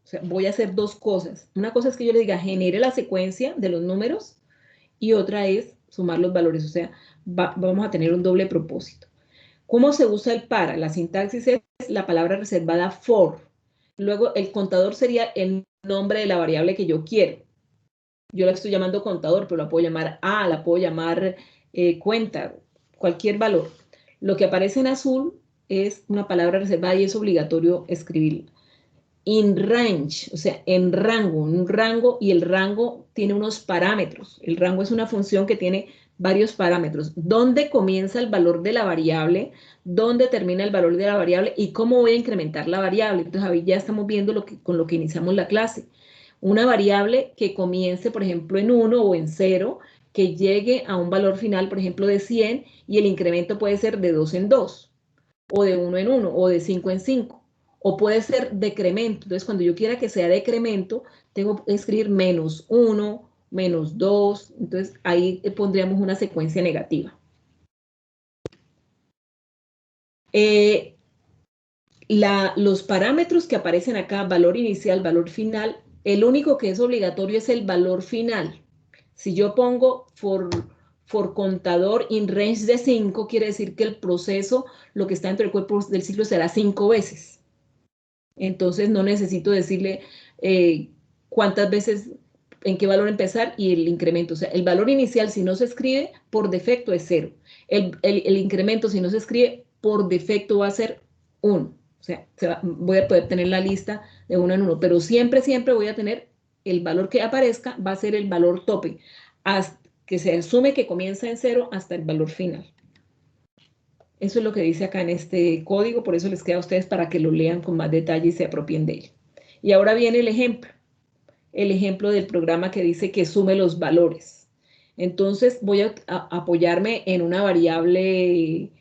O sea, voy a hacer dos cosas. Una cosa es que yo le diga, genere la secuencia de los números y otra es sumar los valores. O sea, vamos a tener un doble propósito. ¿Cómo se usa el para? La sintaxis es la palabra reservada for. Luego, el contador sería el nombre de la variable que yo quiero. Yo la estoy llamando contador, pero la puedo llamar A, la puedo llamar cuenta, cualquier valor. Lo que aparece en azul es una palabra reservada y es obligatorio escribirla. In range, o sea, en rango, un rango, y el rango tiene unos parámetros. El rango es una función que tiene varios parámetros. ¿Dónde comienza el valor de la variable? ¿Dónde termina el valor de la variable? ¿Y cómo voy a incrementar la variable? Entonces, ahí ya estamos viendo con lo que iniciamos la clase. Una variable que comience, por ejemplo, en 1 o en 0, que llegue a un valor final, por ejemplo, de 100, y el incremento puede ser de 2 en 2, o de 1 en 1, o de 5 en 5, o puede ser decremento. Entonces, cuando yo quiera que sea decremento, tengo que escribir menos 1, menos 2, entonces ahí pondríamos una secuencia negativa. Los parámetros que aparecen acá, valor inicial, valor final, el único que es obligatorio es el valor final. Si yo pongo for contador in range de 5, quiere decir que el proceso, lo que está dentro del cuerpo del ciclo, será 5 veces. Entonces no necesito decirle cuántas veces, en qué valor empezar y el incremento. O sea, el valor inicial, si no se escribe, por defecto es 0. El incremento, si no se escribe, por defecto va a ser 1. O sea, voy a poder tener la lista de 1 en 1, pero siempre, siempre voy a tener el valor que aparezca, va a ser el valor tope, hasta que se asume que comienza en 0 hasta el valor final. Eso es lo que dice acá en este código, por eso les queda a ustedes para que lo lean con más detalle y se apropien de él. Y ahora viene el ejemplo del programa que dice que sume los valores. Entonces voy a apoyarme en una variable,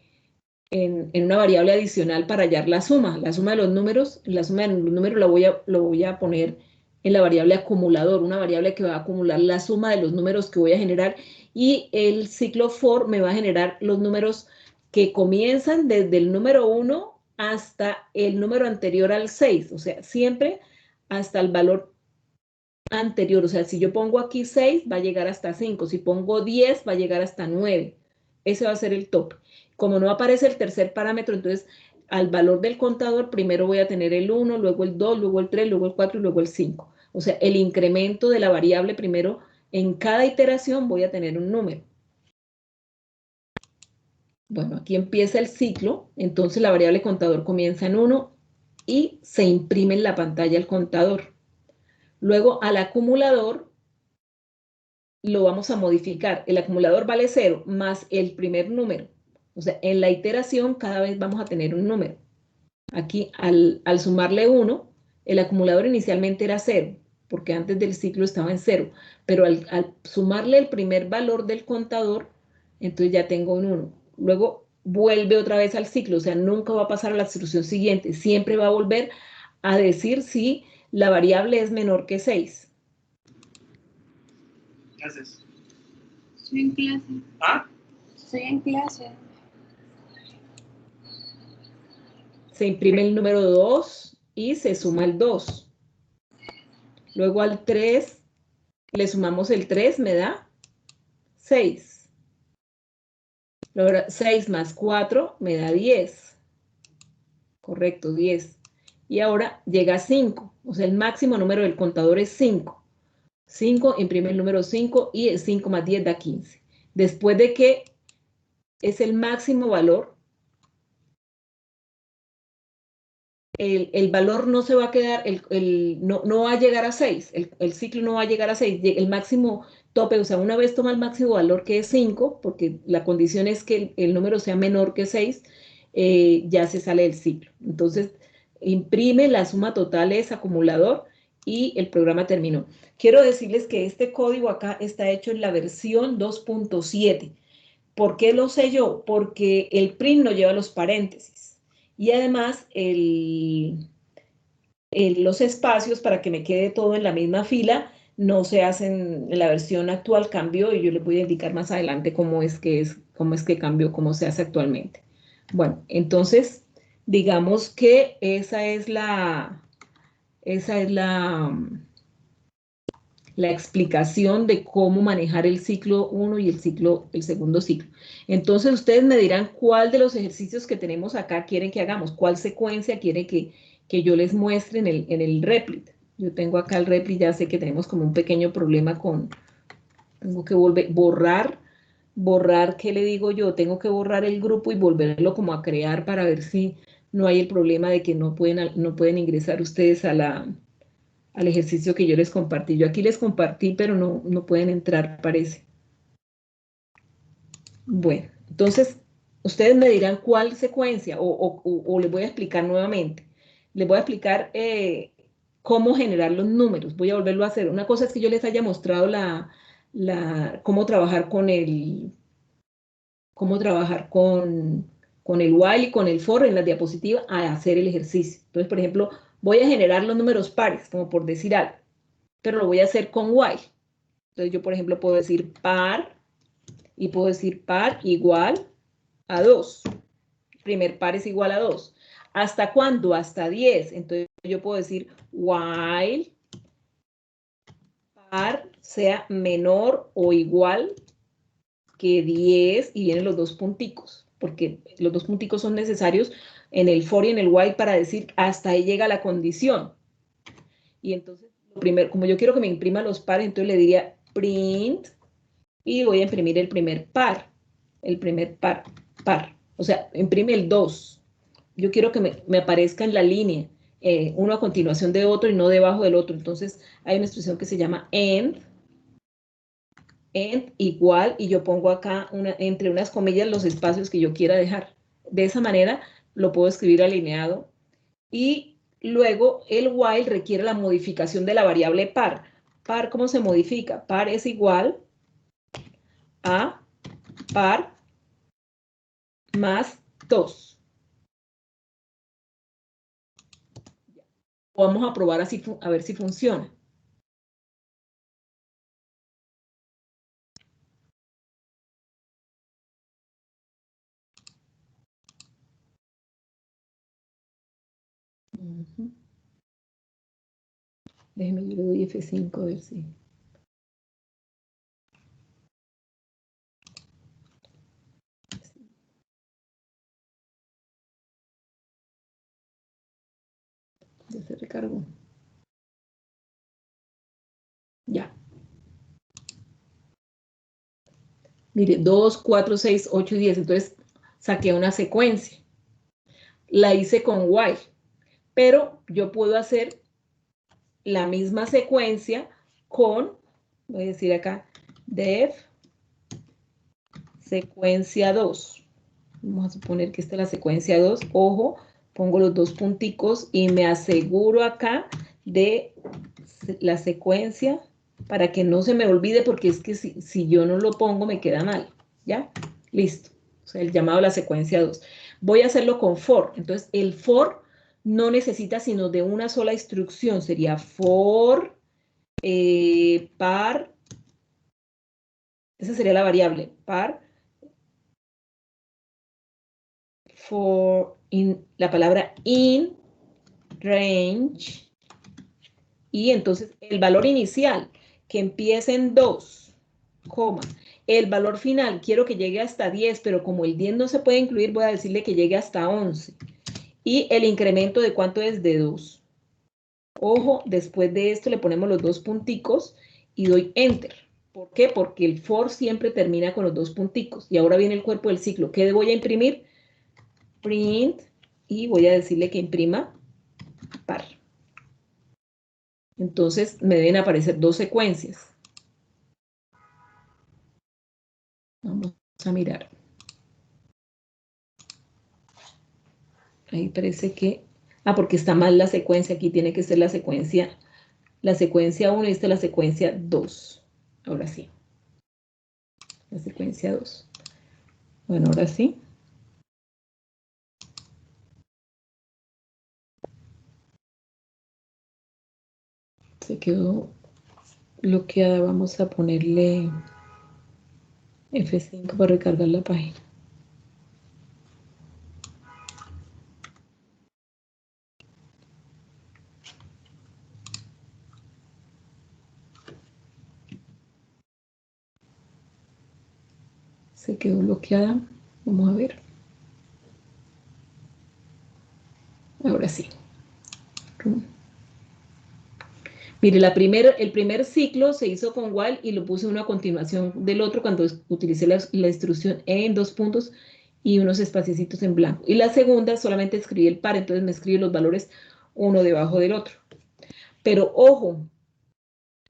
en una variable adicional para hallar la suma de los números. La suma de los números lo voy a poner en la variable acumulador, una variable que va a acumular la suma de los números que voy a generar, y el ciclo for me va a generar los números que comienzan desde el número 1 hasta el número anterior al 6, o sea, siempre hasta el valor anterior. O sea, si yo pongo aquí 6, va a llegar hasta 5. Si pongo 10, va a llegar hasta 9. Ese va a ser el tope. Como no aparece el tercer parámetro, entonces al valor del contador primero voy a tener el 1, luego el 2, luego el 3, luego el 4 y luego el 5. O sea, el incremento de la variable primero, en cada iteración voy a tener un número. Bueno, aquí empieza el ciclo, entonces la variable contador comienza en 1 y se imprime en la pantalla el contador. Luego al acumulador lo vamos a modificar. El acumulador vale 0 más el primer número. O sea, en la iteración cada vez vamos a tener un número. Aquí al sumarle 1, el acumulador inicialmente era 0, porque antes del ciclo estaba en 0. Pero al sumarle el primer valor del contador, entonces ya tengo un 1. Luego vuelve otra vez al ciclo, o sea, nunca va a pasar a la instrucción siguiente. Siempre va a volver a decir si la variable es menor que 6. ¿Qué haces? Estoy en clase. ¿Ah? Estoy en clase. Se imprime el número 2 y se suma el 2. Luego al 3 le sumamos el 3, me da 6. Luego 6 más 4 me da 10. Correcto, 10. Y ahora llega a 5. O sea, el máximo número del contador es 5. 5 imprime el número 5 y 5 más 10 da 15. Después de que es el máximo valor, el valor no se va a quedar, no va a llegar a 6, el ciclo no va a llegar a 6, el máximo tope, o sea, una vez toma el máximo valor que es 5, porque la condición es que el número sea menor que 6, ya se sale del ciclo. Entonces, imprime la suma total es acumulador y el programa terminó. Quiero decirles que este código acá está hecho en la versión 2.7. ¿Por qué lo sé yo? Porque el print no lleva los paréntesis. Y además, los espacios para que me quede todo en la misma fila no se hacen en la versión actual, cambió, y yo les voy a indicar más adelante cómo es que cambió, cómo se hace actualmente. Bueno, entonces, digamos que esa es la explicación de cómo manejar el ciclo 1 y el segundo ciclo. Entonces, ustedes me dirán cuál de los ejercicios que tenemos acá quieren que hagamos, cuál secuencia quieren que yo les muestre en el Replit. Yo tengo acá el Replit, ya sé que tenemos como un pequeño problema tengo que borrar, ¿qué le digo yo? Tengo que borrar el grupo y volverlo como a crear para ver si no hay el problema de que no pueden ingresar ustedes al ejercicio que yo les compartí. Yo aquí les compartí, pero no pueden entrar, parece. Bueno, entonces, ustedes me dirán cuál secuencia, o les voy a explicar nuevamente. Les voy a explicar cómo generar los números. Voy a volverlo a hacer. Una cosa es que yo les haya mostrado cómo trabajar con el while y con el for en la diapositiva a hacer el ejercicio. Entonces, por ejemplo, voy a generar los números pares, como por decir algo, pero lo voy a hacer con while. Entonces yo, por ejemplo, puedo decir par, y puedo decir par igual a 2. Primer par es igual a 2. ¿Hasta cuándo? Hasta 10. Entonces yo puedo decir while par sea menor o igual que 10, y vienen los dos punticos, porque los dos punticos son necesarios en el for y en el while para decir hasta ahí llega la condición. Y entonces, primero, como yo quiero que me imprima los pares, entonces le diría print y voy a imprimir el primer par. O sea, imprime el 2. yo quiero que me aparezca en la línea, uno a continuación de otro y no debajo del otro. Entonces, hay una expresión que se llama end igual, y yo pongo acá entre unas comillas los espacios que yo quiera dejar. De esa manera lo puedo escribir alineado. Y luego el while requiere la modificación de la variable par. Par, ¿cómo se modifica? Par es igual a par más 2. Vamos a probar así, a ver si funciona. Déjeme, yo le doy F5 a ver si. Ya se recargó. Ya. Mire, 2, 4, 6, 8 y 10. Entonces, saqué una secuencia. La hice con while. Pero yo puedo hacer la misma secuencia con, voy a decir acá, def secuencia 2. Vamos a suponer que esta es la secuencia 2. Ojo, pongo los dos punticos y me aseguro acá de la secuencia para que no se me olvide, porque es que si yo no lo pongo me queda mal. ¿Ya? Listo. O sea, el llamado a la secuencia 2. Voy a hacerlo con for. Entonces, el for no necesita sino de una sola instrucción. Sería for par. Esa sería la variable. Par for la palabra in range, y entonces el valor inicial que empiece en 2, coma, el valor final quiero que llegue hasta 10, pero como el 10 no se puede incluir, voy a decirle que llegue hasta 11. Y el incremento de cuánto es de 2. Ojo, después de esto le ponemos los dos punticos y doy enter. ¿Por qué? Porque el for siempre termina con los dos punticos. Y ahora viene el cuerpo del ciclo. ¿Qué voy a imprimir? Print, y voy a decirle que imprima par. Entonces me deben aparecer dos secuencias. Vamos a mirar. Ahí parece que... porque está mal la secuencia. Aquí tiene que ser la secuencia 1 y esta es la secuencia 2. Ahora sí. La secuencia 2. Bueno, ahora sí. Se quedó bloqueada. Vamos a ponerle F5 para recargar la página. Se quedó bloqueada. Vamos a ver. Ahora sí. Mire, el primer ciclo se hizo con while y lo puse uno a continuación del otro cuando utilicé la instrucción en dos puntos y unos espaciecitos en blanco. Y la segunda solamente escribí el par, entonces me escribe los valores uno debajo del otro. Pero ojo,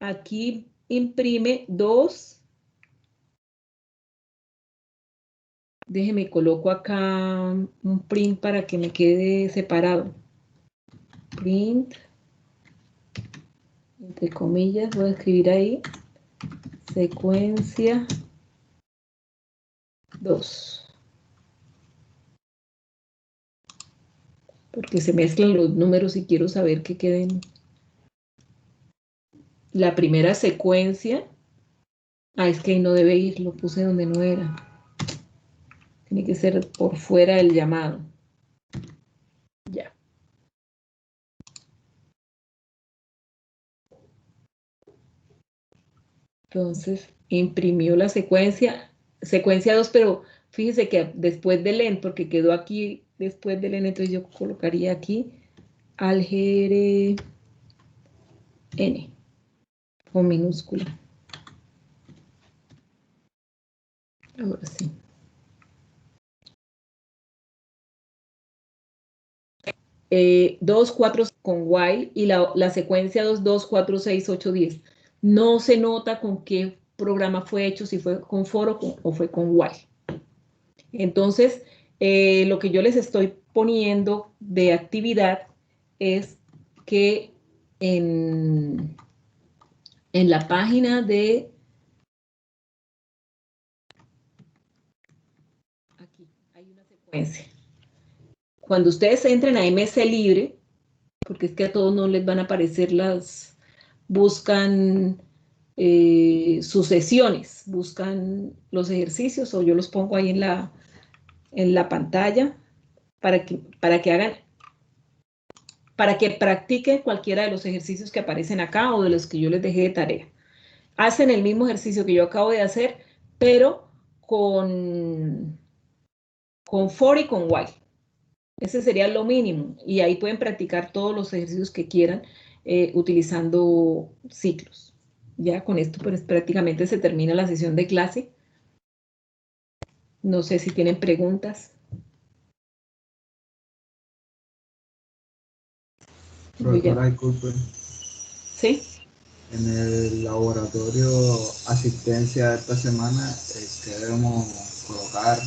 aquí imprime 2. Déjeme, coloco acá un print para que me quede separado. Print, entre comillas, voy a escribir ahí, secuencia 2. Porque se mezclan los números y quiero saber que queden. La primera secuencia. Es que ahí no debe ir, lo puse donde no era. Tiene que ser por fuera del llamado. Ya. Entonces, imprimió la secuencia 2, pero fíjese que después del en, porque quedó aquí después del en, entonces yo colocaría aquí álgebra n con minúscula. Ahora sí. 2, 4 con while y la secuencia 2, 2, 4, 6, 8, 10. No se nota con qué programa fue hecho, si fue con for o fue con while. Entonces, lo que yo les estoy poniendo de actividad es que en la página de... Aquí hay una secuencia. Cuando ustedes entren a MS Libre, porque es que a todos no les van a aparecer las... Buscan sucesiones, buscan los ejercicios, o yo los pongo ahí en la pantalla para que hagan, para que practiquen cualquiera de los ejercicios que aparecen acá o de los que yo les dejé de tarea. Hacen el mismo ejercicio que yo acabo de hacer, pero con for y con while. Ese sería lo mínimo. Y ahí pueden practicar todos los ejercicios que quieran utilizando ciclos. Ya con esto pues prácticamente se termina la sesión de clase. No sé si tienen preguntas. Profesora, disculpe. ¿Sí? En el laboratorio asistencia de esta semana, ¿qué debemos colocar?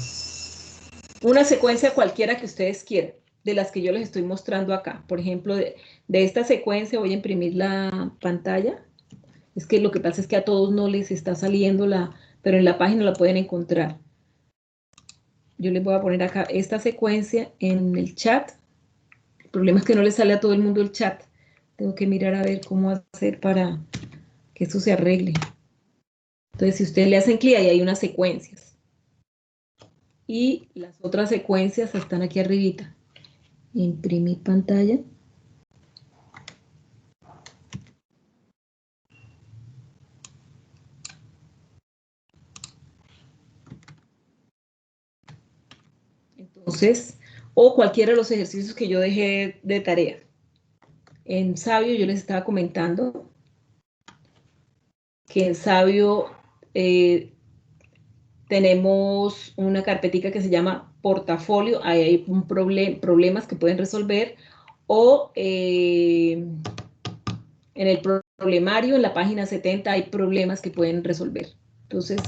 Una secuencia cualquiera que ustedes quieran, de las que yo les estoy mostrando acá. Por ejemplo, de esta secuencia voy a imprimir la pantalla. Es que lo que pasa es que a todos no les está saliendo pero en la página la pueden encontrar. Yo les voy a poner acá esta secuencia en el chat. El problema es que no le sale a todo el mundo el chat. Tengo que mirar a ver cómo hacer para que esto se arregle. Entonces, si ustedes le hacen clic, ahí hay unas secuencias. Y las otras secuencias están aquí arribita. Imprimir pantalla. Entonces, o cualquiera de los ejercicios que yo dejé de tarea. En Sabio yo les estaba comentando que en Sabio tenemos una carpetica que se llama portafolio, ahí hay problemas que pueden resolver, o en el problemario, en la página 70, hay problemas que pueden resolver. Entonces,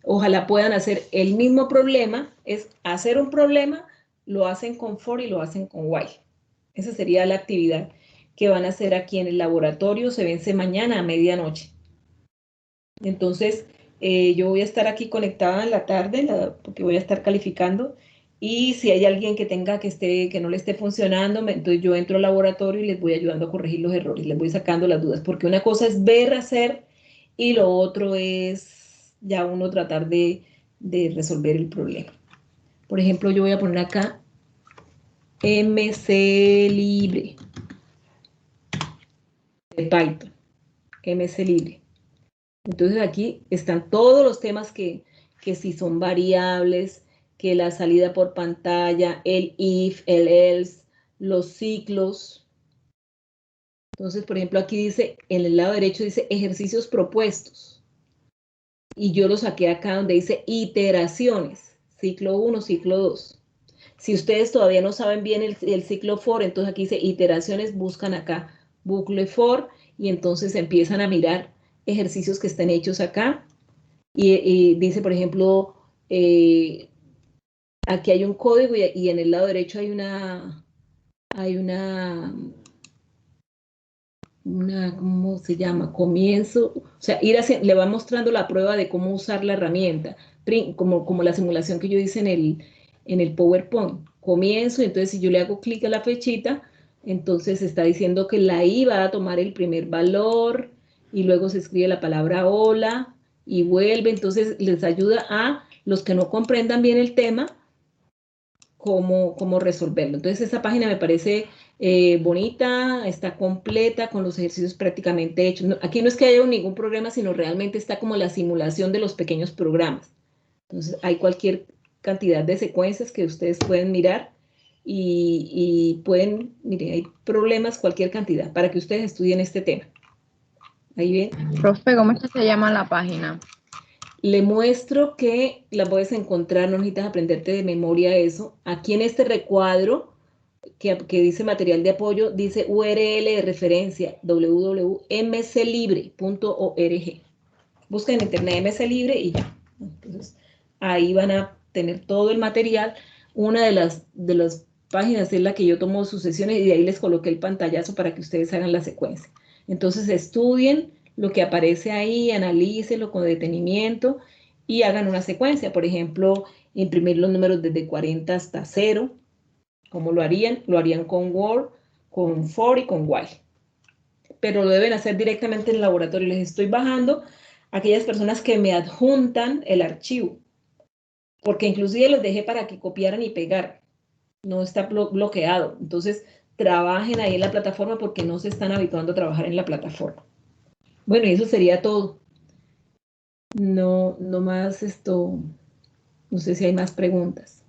ojalá puedan hacer el mismo problema, es hacer un problema, lo hacen con for y lo hacen con while. Esa sería la actividad que van a hacer aquí en el laboratorio, se vence mañana a medianoche. Entonces, yo voy a estar aquí conectada en la tarde, porque voy a estar calificando, y si hay alguien que tenga que no le esté funcionando, entonces yo entro al laboratorio y les voy ayudando a corregir los errores, les voy sacando las dudas, porque una cosa es ver, hacer, y lo otro es ya uno tratar de resolver el problema. Por ejemplo, yo voy a poner acá MC Libre de Python, MC Libre. Entonces aquí están todos los temas que si son variables, que la salida por pantalla, el if, el else, los ciclos. Entonces, por ejemplo, aquí dice, en el lado derecho dice ejercicios propuestos. Y yo lo saqué acá donde dice iteraciones, ciclo 1, ciclo 2. Si ustedes todavía no saben bien el ciclo for, entonces aquí dice iteraciones, buscan acá bucle for y entonces empiezan a mirar ejercicios que están hechos acá y dice, por ejemplo, aquí hay un código y en el lado derecho hay una, ¿cómo se llama? Comienzo, o sea, le va mostrando la prueba de cómo usar la herramienta, como la simulación que yo hice en el PowerPoint. Comienzo, entonces si yo le hago clic a la flechita, entonces está diciendo que la I va a tomar el primer valor y luego se escribe la palabra hola y vuelve, entonces les ayuda a los que no comprendan bien el tema, cómo resolverlo. Entonces esa página me parece bonita, está completa con los ejercicios prácticamente hechos. No, aquí no es que haya ningún programa, sino realmente está como la simulación de los pequeños programas. Entonces hay cualquier cantidad de secuencias que ustedes pueden mirar y pueden, mire, hay problemas, cualquier cantidad, para que ustedes estudien este tema. Ahí ven. Profe, ¿cómo es que se llama la página? Le muestro que la puedes encontrar, no necesitas aprenderte de memoria eso. Aquí en este recuadro que dice material de apoyo, dice URL de referencia www.mclibre.org. Busquen en internet mclibre y ya. Entonces, ahí van a tener todo el material. Una de las páginas es la que yo tomo sus sesiones y de ahí les coloqué el pantallazo para que ustedes hagan la secuencia. Entonces, estudien lo que aparece ahí, analícenlo con detenimiento y hagan una secuencia. Por ejemplo, imprimir los números desde 40 hasta 0. ¿Cómo lo harían? Lo harían con Word, con For y con While. Pero lo deben hacer directamente en el laboratorio. Les estoy bajando a aquellas personas que me adjuntan el archivo, porque inclusive los dejé para que copiaran y pegaran. No está bloqueado. Entonces, trabajen ahí en la plataforma porque no se están habituando a trabajar en la plataforma. Bueno, y eso sería todo. No más esto. No sé si hay más preguntas.